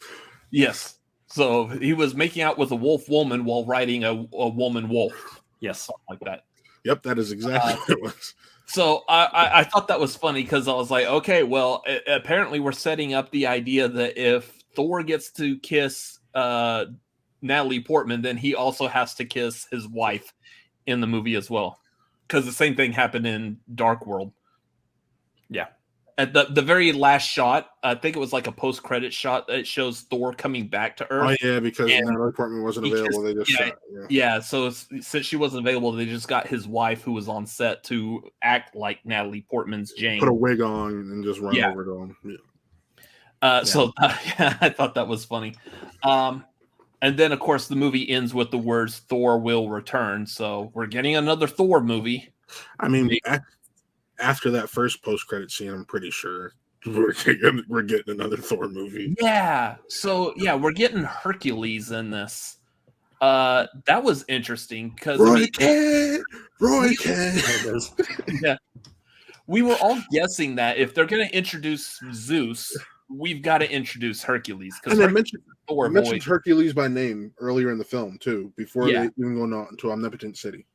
Yes. So he was making out with a wolf woman while riding a woman wolf. Yes. Something like that. Yep, that is exactly what it was. So I thought that was funny because I was like, okay, well, apparently we're setting up the idea that if Thor gets to kiss Natalie Portman, then he also has to kiss his wife in the movie as well. Because the same thing happened in Dark World. Yeah. At the very last shot, I think it was like a post-credit shot that shows Thor coming back to Earth. Oh, yeah, because Natalie Portman wasn't available. They just shot. Yeah, so since she wasn't available, they just got his wife, who was on set, to act like Natalie Portman's Jane. Put a wig on and just run over to him. Yeah. So I thought that was funny. And then, of course, the movie ends with the words "Thor will return." So we're getting another Thor movie. I mean, after that first post-credit scene, I'm pretty sure we're getting another Thor movie. Yeah. So yeah, we're getting Hercules in this. That was interesting because Roy Kent. Yeah, we were all guessing that if they're going to introduce Zeus, we've got to introduce Hercules. And they mentioned Hercules by name earlier in the film too, before they even go on to Omnipotent City.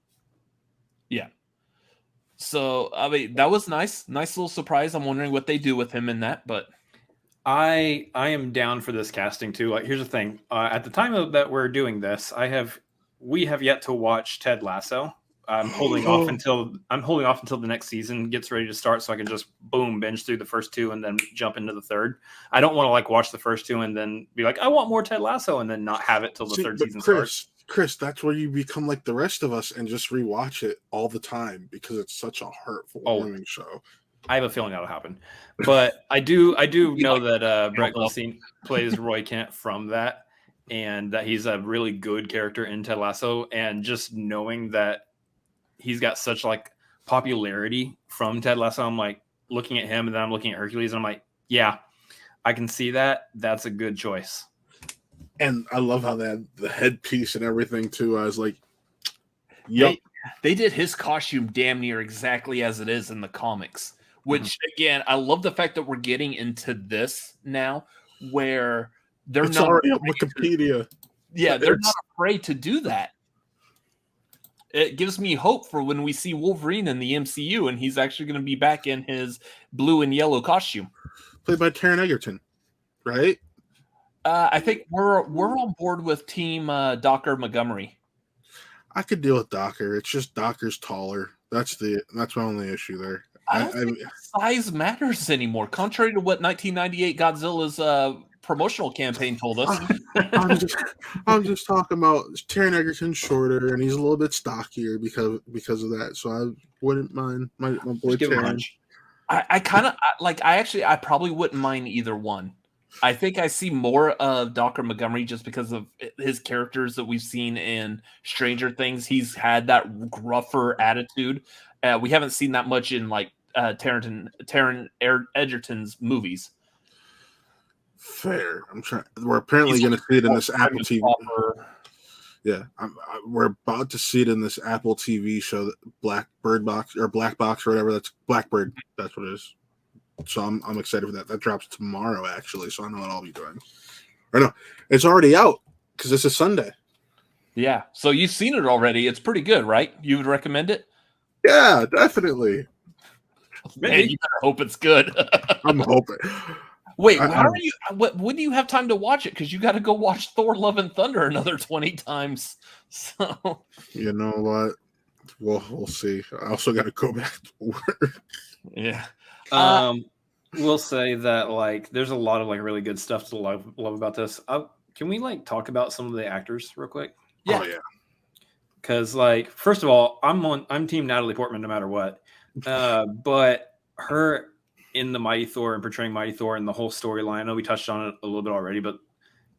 Yeah. So I mean, that was nice little surprise. I'm wondering what they do with him in that, but I am down for this casting too. Like, here's the thing: at the time that we're doing this, we have yet to watch Ted Lasso. I'm holding off until the next season gets ready to start, so I can just binge through the first two and then jump into the third. I don't want to watch the first two and then be like, I want more Ted Lasso, and then not have it till the third season starts. Chris, that's where you become like the rest of us and just rewatch it all the time because it's such a hurtful warming show. I have a feeling that'll happen, but I do know that Brett Goldstein plays Roy Kent from that, and that he's a really good character in Ted Lasso. And just knowing that he's got such popularity from Ted Lasso, I'm like looking at him, and then I'm looking at Hercules, and I'm like, yeah, I can see that. That's a good choice. And I love how they had the headpiece and everything too. I was like, yep. They did his costume damn near exactly as it is in the comics, which again, I love the fact that we're getting into this now where they're it's not already on Wikipedia. Yeah, they're not afraid to do that. It gives me hope for when we see Wolverine in the MCU and he's actually going to be back in his blue and yellow costume. Played by Taron Egerton, right? I think we're on board with Team Docker Montgomery. I could deal with Docker. It's just Docker's taller. That's my only issue there. I don't think size matters anymore, contrary to what 1998 Godzilla's promotional campaign told us. I'm just talking about Taron Egerton's shorter and he's a little bit stockier because of that. So I wouldn't mind my boy Taron. I probably wouldn't mind either one. I think I see more of Dr. Montgomery just because of his characters that we've seen in Stranger Things. He's had that gruffer attitude. We haven't seen that much in Taron Egerton's movies. Fair. We're apparently going to see it in this Apple TV. Yeah, we're about to see it in this Apple TV show, Black Box or whatever. That's Blackbird. That's what it is. So I'm excited for that. That drops tomorrow, actually. So I know what I'll be doing. Or no, it's already out because this is Sunday. Yeah. So you've seen it already. It's pretty good, right? You would recommend it? Yeah, definitely. Man, you better hope it's good. I'm hoping. Wait, when do you have time to watch it? Because you got to go watch Thor: Love and Thunder another 20 times. So you know what? We'll see. I also got to go back to work. Yeah. We'll say that like there's a lot of like really good stuff to love about this. Can we like talk about some of the actors real quick? Yeah. Oh yeah. Because like first of all, I'm team Natalie Portman no matter what. But her in the Mighty Thor and portraying Mighty Thor and the whole storyline, I know we touched on it a little bit already, but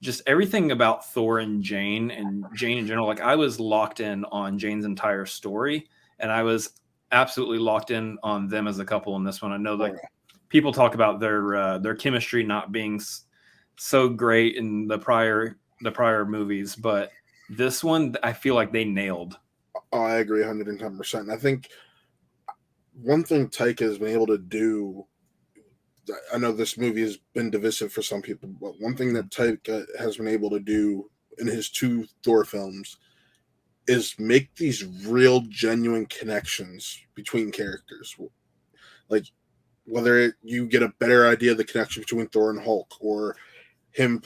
just everything about Thor and Jane in general, like I was locked in on Jane's entire story, and I was absolutely locked in on them as a couple in this one. I know like people talk about their chemistry not being so great in the prior movies, but this one I feel like they nailed. Oh, I agree 110%. I think one thing Taika has been able to do, I know this movie has been divisive for some people, but one thing that Taika has been able to do in his 2 Thor films is make these real, genuine connections between characters. Like, whether you get a better idea of the connection between Thor and Hulk, or him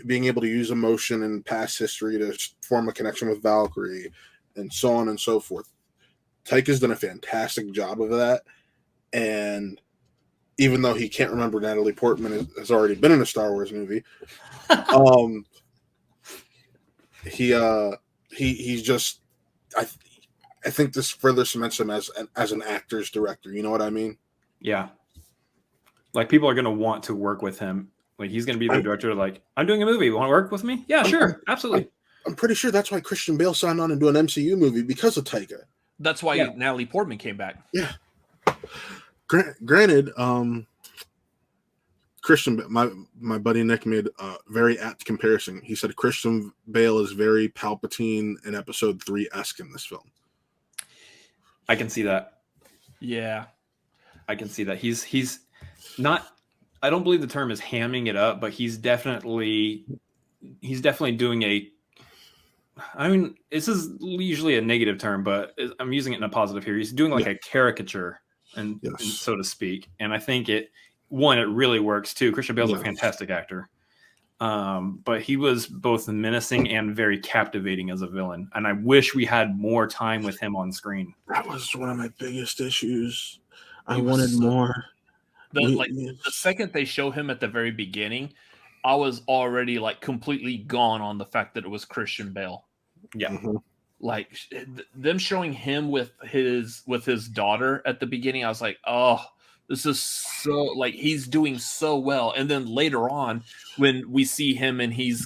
being able to use emotion and past history to form a connection with Valkyrie, and so on and so forth. Taika's done a fantastic job of that, and even though he can't remember Natalie Portman has already been in a Star Wars movie, he's just I think this further cements him as an actor's director. You know what I mean? Yeah. Like people are gonna want to work with him. Like he's gonna be the director. Like I'm doing a movie. Want to work with me? Yeah, sure, absolutely. I'm pretty sure that's why Christian Bale signed on to do an MCU movie, because of Taika. That's why Natalie Portman came back. Yeah. Granted, Christian, my buddy Nick made a very apt comparison. He said Christian Bale is very Palpatine in Episode 3-esque in this film. I can see that. Yeah, I can see that. He's not. I don't believe the term is hamming it up, but he's definitely doing a. I mean, this is usually a negative term, but I'm using it in a positive here. He's doing like a caricature, and so to speak. And I think it really works too. Christian Bale's a fantastic actor, but he was both menacing and very captivating as a villain. And I wish we had more time with him on screen. That was one of my biggest issues. I wanted more. The second they show him at the very beginning, I was already like completely gone on the fact that it was Christian Bale. Yeah. Mm-hmm. Like them showing him with his daughter at the beginning, I was like, oh, this is so like he's doing so well. And then later on, when we see him and he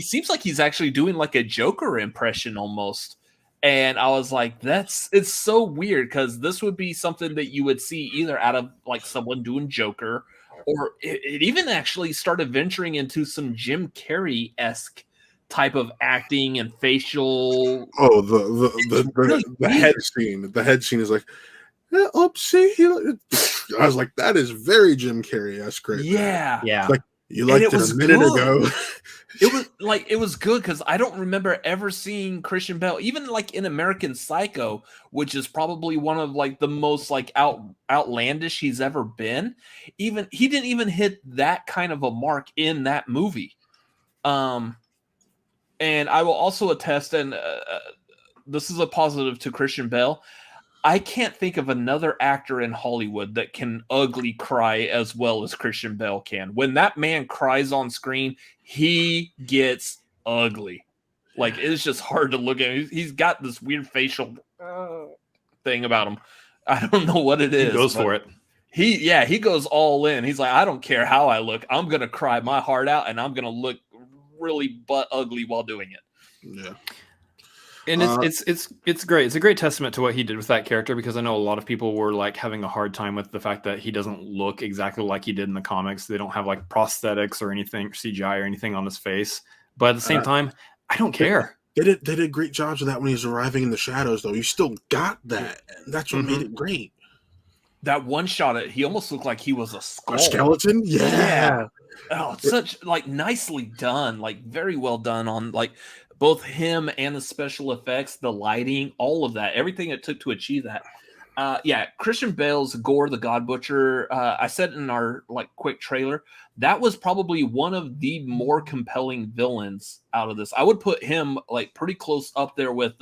seems like he's actually doing like a Joker impression almost. And I was like, it's so weird, because this would be something that you would see either out of like someone doing Joker, or it even actually started venturing into some Jim Carrey-esque type of acting and facial. Oh, the head scene. The head scene is like, oopsie. I was like, that is very Jim Carrey-esque. Yeah. Yeah. Like, you liked it a minute ago. It was good, because I don't remember ever seeing Christian Bale, even like in American Psycho, which is probably one of like the most like outlandish he's ever been. Even he didn't even hit that kind of a mark in that movie. And I will also attest, and this is a positive to Christian Bale, I can't think of another actor in Hollywood that can ugly cry as well as Christian Bale can. When that man cries on screen, he gets ugly. Like, it's just hard to look at him. He's got this weird facial thing about him. I don't know what it is. He goes for it. He goes all in. He's like, I don't care how I look. I'm going to cry my heart out, and I'm going to look really butt ugly while doing it. Yeah. And it's great. It's a great testament to what he did with that character, because I know a lot of people were like having a hard time with the fact that he doesn't look exactly like he did in the comics. They don't have like prosthetics or anything, CGI or anything on his face. But at the same time, I don't care. They did great jobs of that when he's arriving in the shadows, though. You still got that. That's what made it great. That one shot, he almost looked like he was a skull. A skeleton? Yeah. Oh, it's such like nicely done, like very well done on like both him and the special effects, the lighting, all of that, everything it took to achieve that. Christian Bale's Gore the God Butcher. I said in our like quick trailer, that was probably one of the more compelling villains out of this. I would put him like pretty close up there with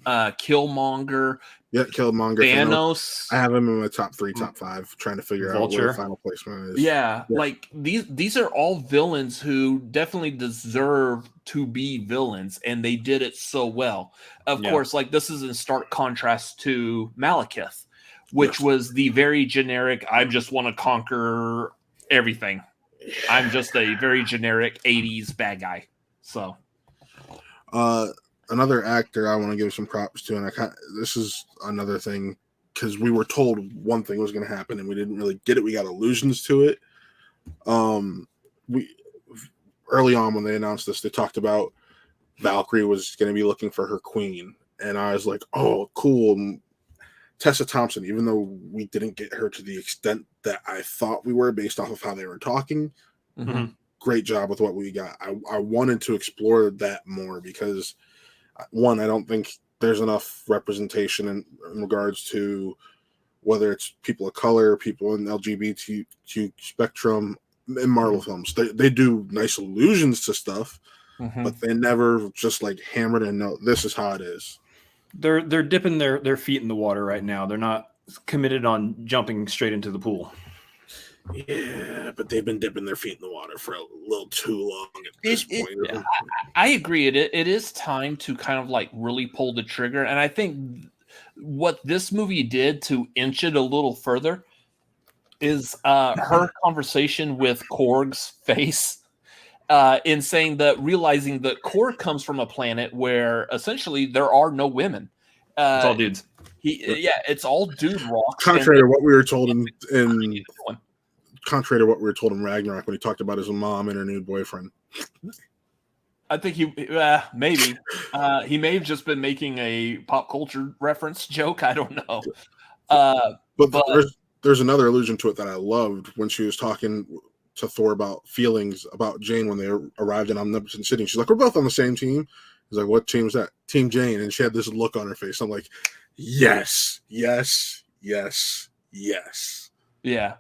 Killmonger, Yeah, Killmonger, Thanos. I have him in my top 3, top 5, trying to figure out Vulture. where the final placement is. Yeah, like these are all villains who definitely deserve to be villains, and they did it so well. Of course, like this is in stark contrast to Malekith, which was the very generic, I just want to conquer everything. I'm just a very generic 80s bad guy. So another actor I want to give some props to, and this is another thing, because we were told one thing was going to happen and we didn't really get it. We got allusions to it. We early on when they announced this, they talked about Valkyrie was going to be looking for her queen, and I was like, oh, cool. Tessa Thompson, even though we didn't get her to the extent that I thought we were based off of how they were talking, great job with what we got. I wanted to explore that more because, one, I don't think there's enough representation in regards to whether it's people of color, people in the LGBTQ spectrum in Marvel films. They do nice allusions to stuff, but they never just like hammered and no, this is how it is. They're dipping their feet in the water right now. They're not committed on jumping straight into the pool. Yeah, but they've been dipping their feet in the water for a little too long at this point. I agree. It is time to kind of like really pull the trigger. And I think what this movie did to inch it a little further is her conversation with Korg's face in saying that, realizing that Korg comes from a planet where essentially there are no women. It's all dudes. It's all dude rocks. Contrary to what we were told contrary to what we were told in Ragnarok when he talked about his mom and her new boyfriend. I think he maybe he may have just been making a pop culture reference joke. I don't know. But there's another allusion to it that I loved when she was talking to Thor about feelings about Jane when they arrived in Omnipotent City. She's like, we're both on the same team. He's like, what team is that? Team Jane. And she had this look on her face. I'm like, yes, yes, yes, yes. Yeah.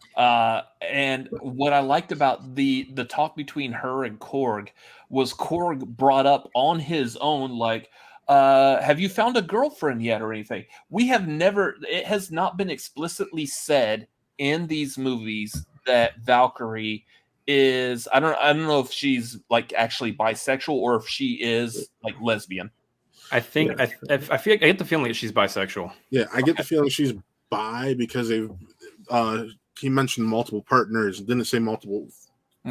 And what I liked about the talk between her and Korg was Korg brought up on his own, like, have you found a girlfriend yet or anything? It has not been explicitly said in these movies that Valkyrie is, I don't know if she's like actually bisexual or if she is like lesbian. I think I feel like I get the feeling that she's bisexual. Yeah, I get the feeling she's bi because he mentioned multiple partners, didn't say multiple.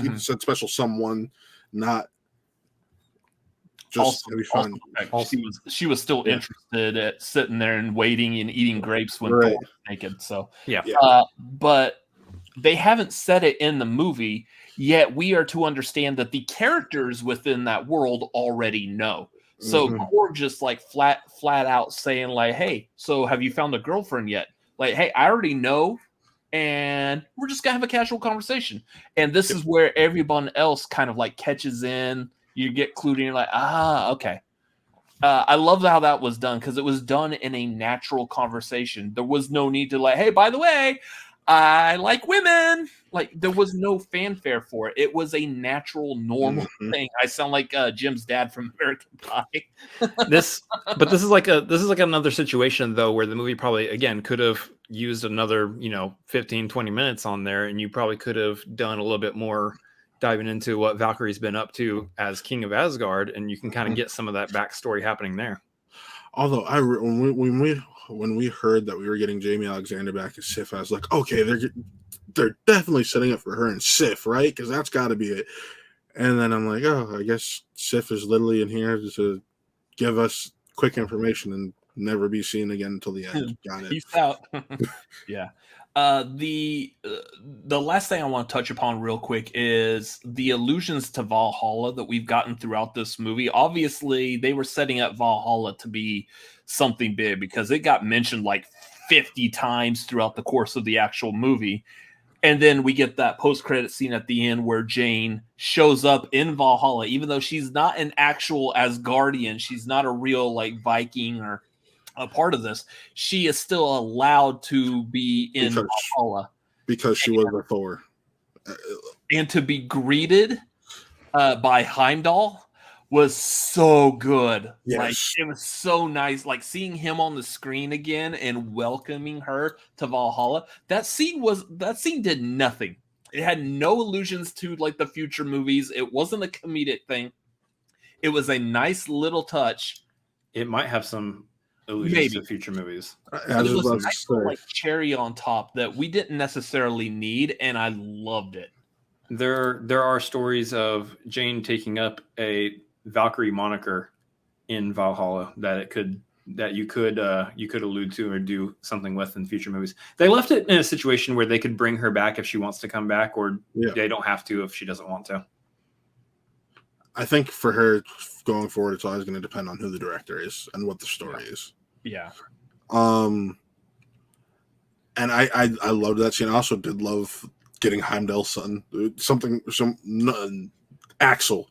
He said special someone, not just she was still interested at sitting there and waiting and eating grapes when Thor was naked. So but they haven't said it in the movie yet. We are to understand that the characters within that world already know. So Korg just like flat out saying like, hey, so have you found a girlfriend yet? Like, hey, I already know, and we're just gonna have a casual conversation. And this is where everyone else kind of like catches in. You get clued in, you're like, okay. I love how that was done because it was done in a natural conversation. There was no need to like, hey, by the way, I like women. Like, there was no fanfare for it. It was a natural, normal thing. I sound like Jim's dad from American Pie. This is like another situation though, where the movie probably again could have used another 15, 20 minutes on there, and you probably could have done a little bit more diving into what Valkyrie's been up to as King of Asgard, and you can kind of get some of that backstory happening there. Although when we heard that we were getting Jamie Alexander back as Sif, I was like, okay, they're definitely setting up for her and Sif, right? Because that's got to be it. And then I'm like, oh, I guess Sif is literally in here to give us quick information and never be seen again until the end. Got it. Peace out. Yeah. The last thing I want to touch upon real quick is the allusions to Valhalla that we've gotten throughout this movie. Obviously, they were setting up Valhalla to be something big because it got mentioned like 50 times throughout the course of the actual movie. And then we get that post-credit scene at the end where Jane shows up in Valhalla, even though she's not an actual Asgardian. She's not a real like Viking or a part of this. She is still allowed to be in Valhalla because she was a Thor, and to be greeted by Heimdall was so good. Yes. Like it was so nice. Like seeing him on the screen again and welcoming her to Valhalla. That scene did nothing. It had no allusions to like the future movies. It wasn't a comedic thing. It was a nice little touch. It might have some allusions to future movies. It was a nice little, like cherry on top that we didn't necessarily need, and I loved it. There are stories of Jane taking up a Valkyrie moniker in Valhalla that you could allude to or do something with in future movies. They left it in a situation where they could bring her back if she wants to come back, or they don't have to if she doesn't want to. I think for her going forward, it's always going to depend on who the director is and what the story is. Yeah. And I loved that scene. I also did love getting Heimdall's son. Axel.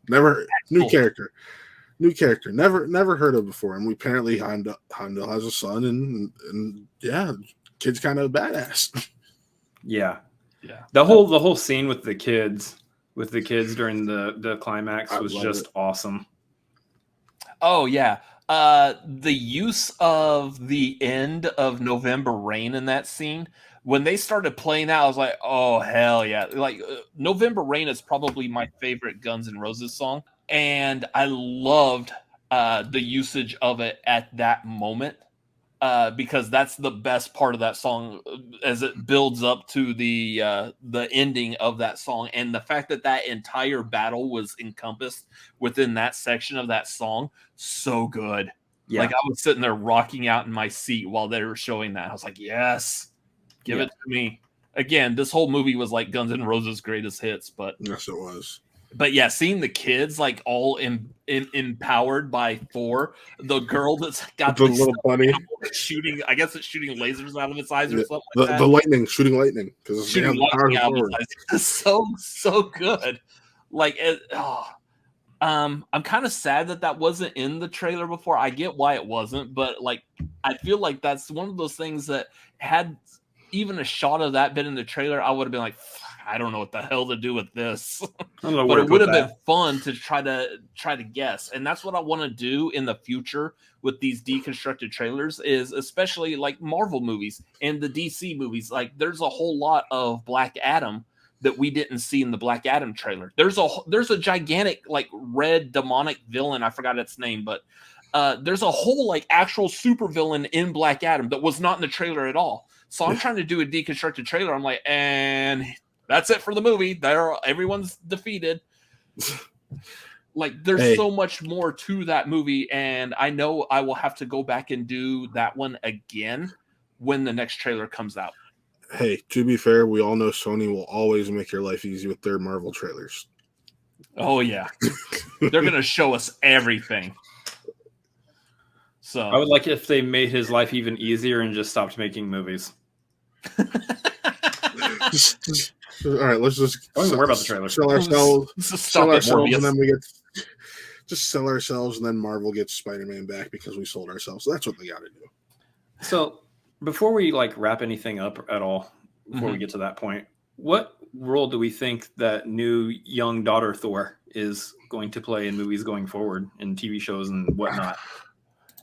New character, never heard of before. And apparently Heimdall has a son, and yeah, kid's kind of badass. Yeah. The whole scene with the kids during the climax was just awesome. Oh yeah. The use of the end of November Rain in that scene, when they started playing that, I was like, oh hell yeah. Like November Rain is probably my favorite Guns N' Roses song, and I loved the usage of it at that moment, because that's the best part of that song as it builds up to the ending of that song. And the fact that entire battle was encompassed within that section of that song, so good. Yeah. Like I was sitting there rocking out in my seat while they were showing that. I was like, yes, give it to me. Again, this whole movie was like Guns N' Roses' greatest hits, but yes, it was. But yeah, seeing the kids like all empowered by Thor, the girl that's got the little bunny shooting, I guess it's shooting lasers out of its eyes or something like that. The lightning, shooting lightning, because shooting lightning out of its eyes. So good. Like I'm kind of sad that wasn't in the trailer before. I get why it wasn't, but like I feel like that's one of those things that had even a shot of that bit in the trailer, I would have been like, I don't know what the hell to do with this. But it would have been fun to try to guess. And that's what I want to do in the future with these deconstructed trailers, is especially like Marvel movies and the DC movies. Like there's a whole lot of Black Adam that we didn't see in the Black Adam trailer. There's a gigantic like red demonic villain. I forgot its name, but there's a whole like actual supervillain in Black Adam that was not in the trailer at all. So I'm trying to do a deconstructed trailer. I'm like, and that's it for the movie. Everyone's defeated. Like there's so much more to that movie, and I know I will have to go back and do that one again when the next trailer comes out. Hey, to be fair, we all know Sony will always make your life easy with their Marvel trailers. Oh yeah. They're going to show us everything. So I would like it if they made his life even easier and just stopped making movies. All right, let's just don't even worry about the trailer. Sell ourselves, and then we get sell ourselves, and then Marvel gets Spider-Man back because we sold ourselves. So that's what they got to do. So before we like wrap anything up at all, before we get to that point, what role do we think that new young daughter Thor is going to play in movies going forward, in TV shows and whatnot?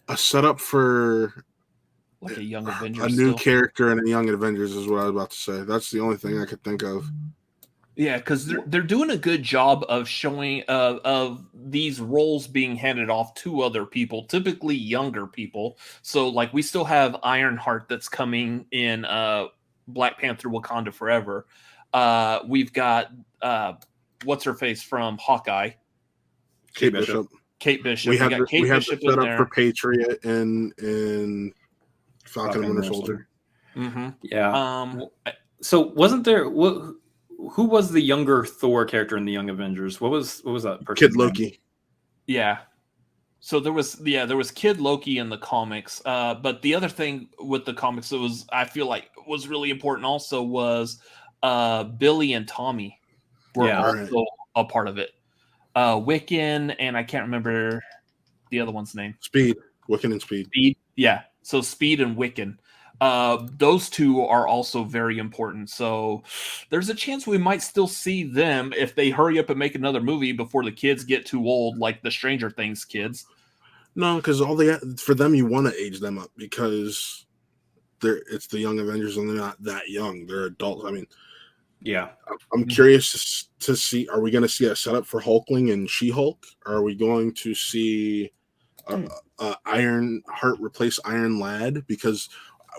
A setup for like a young Avengers, a new character in a young Avengers is what I was about to say. That's the only thing I could think of. Yeah, because they're doing a good job of showing of these roles being handed off to other people, typically younger people. So like we still have Ironheart that's coming in Black Panther: Wakanda Forever. We've got what's her face from Hawkeye, Kate Bishop. We have Kate Bishop set up for Patriot in Falcon and Winter Soldier. Mm-hmm. Yeah. So wasn't there? Who was the younger Thor character in the Young Avengers? What was that person? Kid Loki. Yeah. So there was Kid Loki in the comics. But the other thing with the comics that I feel like was really important also was Billy and Tommy were also a part of it. Wiccan, and I can't remember the other one's name. Speed. Wiccan and Speed. Yeah. So Speed and Wiccan Those two are also very important. So there's a chance we might still see them if they hurry up and make another movie before the kids get too old, like the Stranger Things kids. No, because for them, you want to age them up because it's the Young Avengers and they're not that young. They're adults. I mean, yeah. I'm curious to see, are we going to see a setup for Hulkling and She-Hulk? Are we going to see Ironheart replace Iron Lad? Because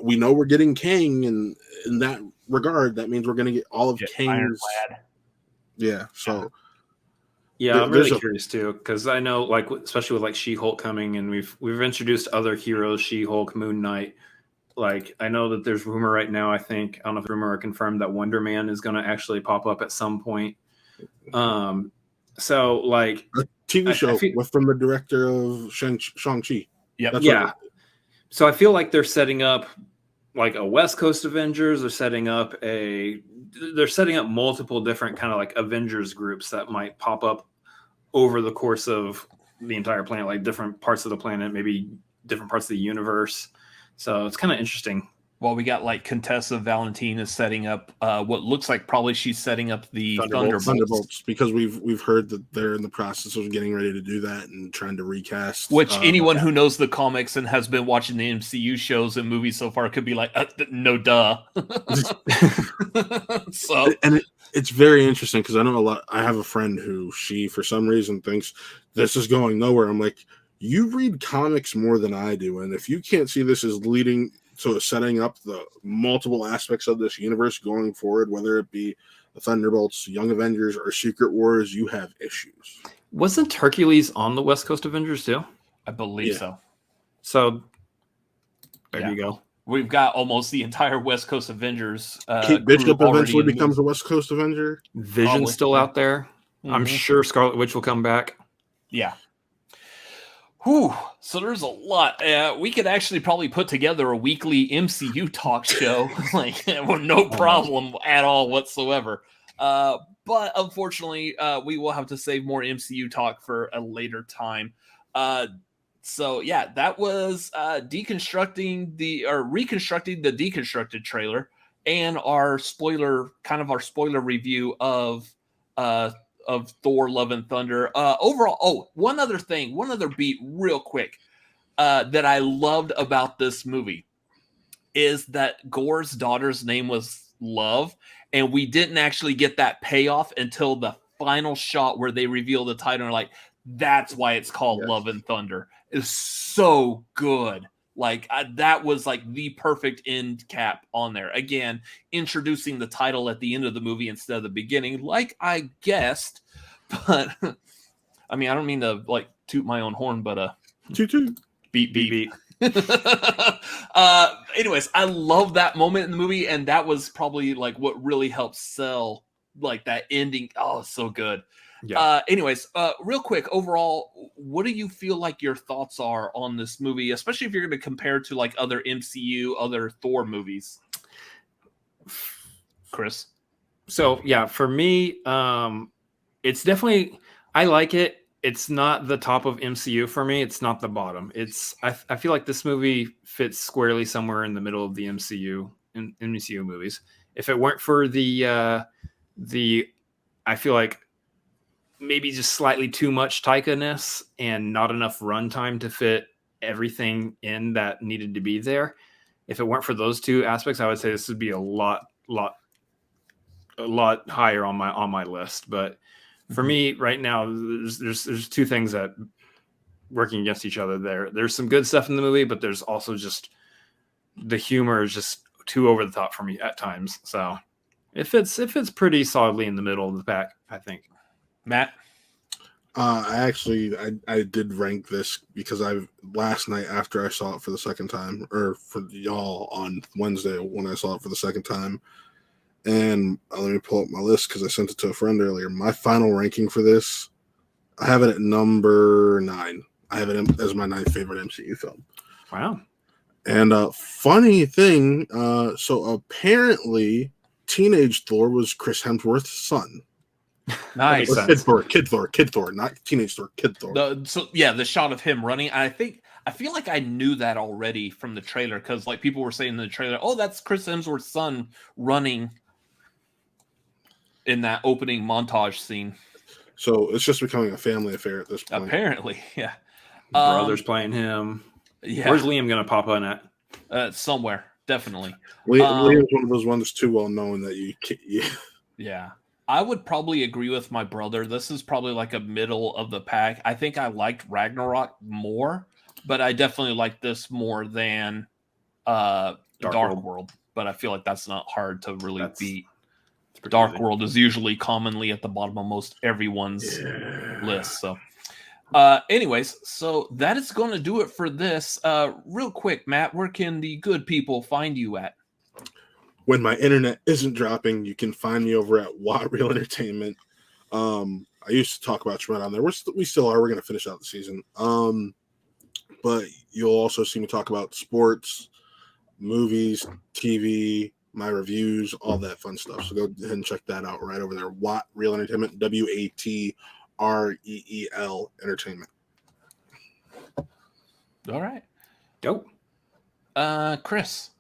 we know we're getting Kang, and in that regard, that means we're going to get all of Kang's. Yeah, so. Yeah, I'm really curious too, because I know, like, especially with like She-Hulk coming, and we've introduced other heroes, She-Hulk, Moon Knight. Like, I know that there's rumor right now. I don't know if rumor or confirmed that Wonder Man is going to actually pop up at some point. So like a TV show from the director of Shang-Chi. Yep. Yeah. So I feel like they're setting up like a West Coast Avengers. They're setting up multiple different kind of like Avengers groups that might pop up over the course of the entire planet, like different parts of the planet, maybe different parts of the universe. So it's kind of interesting. Well, we got like Contessa Valentine is setting up what looks like probably she's setting up the Thunderbolts, because we've heard that they're in the process of getting ready to do that and trying to recast. Which anyone who knows the comics and has been watching the MCU shows and movies so far could be like, no, duh. So it's very interesting because I know I have a friend who she for some reason thinks this is going nowhere. I'm like, you read comics more than I do, and if you can't see this as leading to setting up the multiple aspects of this universe going forward, whether it be the Thunderbolts, Young Avengers, or Secret Wars, you have issues. Wasn't Hercules on the West Coast Avengers too? I believe so. So there you go. We've got almost the entire West Coast Avengers. Kate Bishop eventually becomes a West Coast Avenger. Vision's still out there. Mm-hmm. I'm sure Scarlet Witch will come back. Yeah. Whew. So there's a lot. We could actually probably put together a weekly MCU talk show, like no problem at all whatsoever. But unfortunately, we will have to save more MCU talk for a later time. So yeah, that was reconstructing the Deconstructed trailer and our spoiler review of Thor Love and Thunder. Overall, one other beat real quick that I loved about this movie is that Gore's daughter's name was Love, and we didn't actually get that payoff until the final shot where they reveal the title and like, that's why it's called Love and Thunder. It's so good. Like that was like the perfect end cap on there. Again, introducing the title at the end of the movie instead of the beginning, like I guessed. But I mean, I don't mean to like toot my own horn, but toot beat. Anyways, I love that moment in the movie, and that was probably like what really helped sell like that ending. Oh, so good. Yeah. Anyways, real quick, overall, what do you feel like your thoughts are on this movie, especially if you're going to compare to like other MCU, other Thor movies? Chris? So, yeah, for me, it's definitely, I like it. It's not the top of MCU for me. It's not the bottom. I feel like this movie fits squarely somewhere in the middle of the MCU in MCU movies. If it weren't for the I feel like maybe just slightly too much Taika-ness and not enough runtime to fit everything in that needed to be there. If it weren't for those two aspects, I would say this would be a lot higher on my list. But for me right now, there's two things that working against each other there. There's some good stuff in the movie, but there's also just the humor is just too over the top for me at times. So it fits pretty solidly in the middle of the pack, I think. Matt? I did rank this because last night after I saw it for the second time, or for y'all on Wednesday when I saw it for the second time, and let me pull up my list because I sent it to a friend earlier. My final ranking for this, I have it at number 9. I have it as my 9th favorite MCU film. Wow. And funny thing, so apparently teenage Thor was Chris Hemsworth's son. Nice. Kid Thor, not teenage Thor, Kid Thor. The shot of him running. I think I feel like I knew that already from the trailer because like people were saying in the trailer, "Oh, that's Chris Hemsworth's son running in that opening montage scene." So it's just becoming a family affair at this point. Apparently, yeah. Brothers playing him. Yeah. Where's Liam gonna pop on at? Somewhere, definitely. Liam's one of those ones too well known that you can't. Yeah. I would probably agree with my brother. This is probably like a middle of the pack. I think I liked Ragnarok more, but I definitely like this more than Dark World. But I feel like that's not hard to really beat. Dark World is usually commonly at the bottom of most everyone's list. So, anyways, so that is going to do it for this. Real quick, Matt, where can the good people find you at? When my internet isn't dropping, you can find me over at Watt Real Entertainment. I used to talk about Shred on there. We still are. We're going to finish out the season. But you'll also see me talk about sports, movies, TV, my reviews, all that fun stuff. So go ahead and check that out right over there. Watt Real Entertainment, WATREEL Entertainment. All right. Dope. Chris.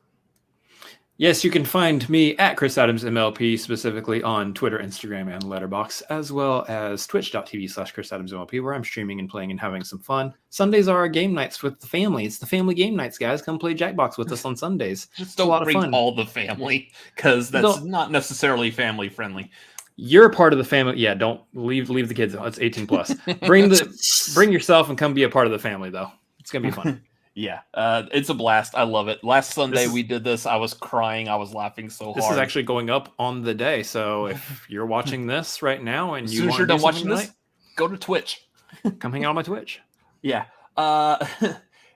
Yes, you can find me at Chris Adams MLP, specifically on Twitter, Instagram, and Letterboxd, as well as twitch.tv/Chris Adams MLP, where I'm streaming and playing and having some fun. Sundays are our game nights with the family. It's the family game nights, guys. Come play Jackbox with us on Sundays. Just don't bring all the family, because that's not necessarily family friendly. You're a part of the family. Yeah, don't leave the kids out. It's 18 plus. Bring yourself and come be a part of the family, though. It's gonna be fun. Yeah, it's a blast. I love it. Last Sunday we did this. I was crying. I was laughing so hard. This is actually going up on the day. So if you're watching this right now and you want to do watching this, go to Twitch. Come hang out on my Twitch. Yeah.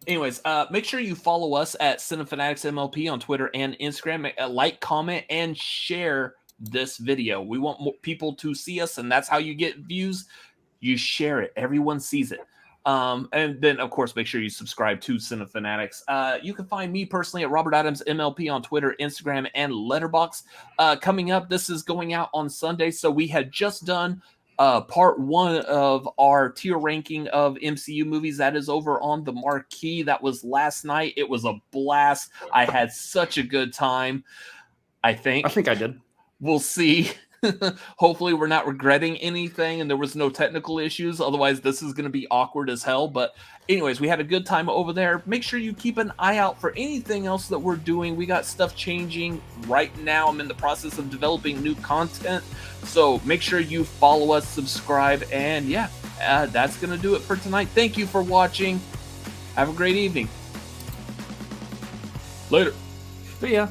Anyways, make sure you follow us at Cinefanatics MLP on Twitter and Instagram. Like, comment, and share this video. We want more people to see us, and that's how you get views. You share it. Everyone sees it. And then, of course, make sure you subscribe to Cinefanatics. You can find me personally at Robert Adams MLP on Twitter, Instagram, and Letterboxd. Coming up, this is going out on Sunday. So we had just done part 1 of our tier ranking of MCU movies. That is over on the marquee. That was last night. It was a blast. I had such a good time. I think I did. We'll see. Hopefully we're not regretting anything and there was no technical issues. Otherwise, this is going to be awkward as hell. But anyways, we had a good time over there. Make sure you keep an eye out for anything else that we're doing. We got stuff changing right now. I'm in the process of developing new content. So make sure you follow us, subscribe, and yeah, that's going to do it for tonight. Thank you for watching. Have a great evening. Later. See ya.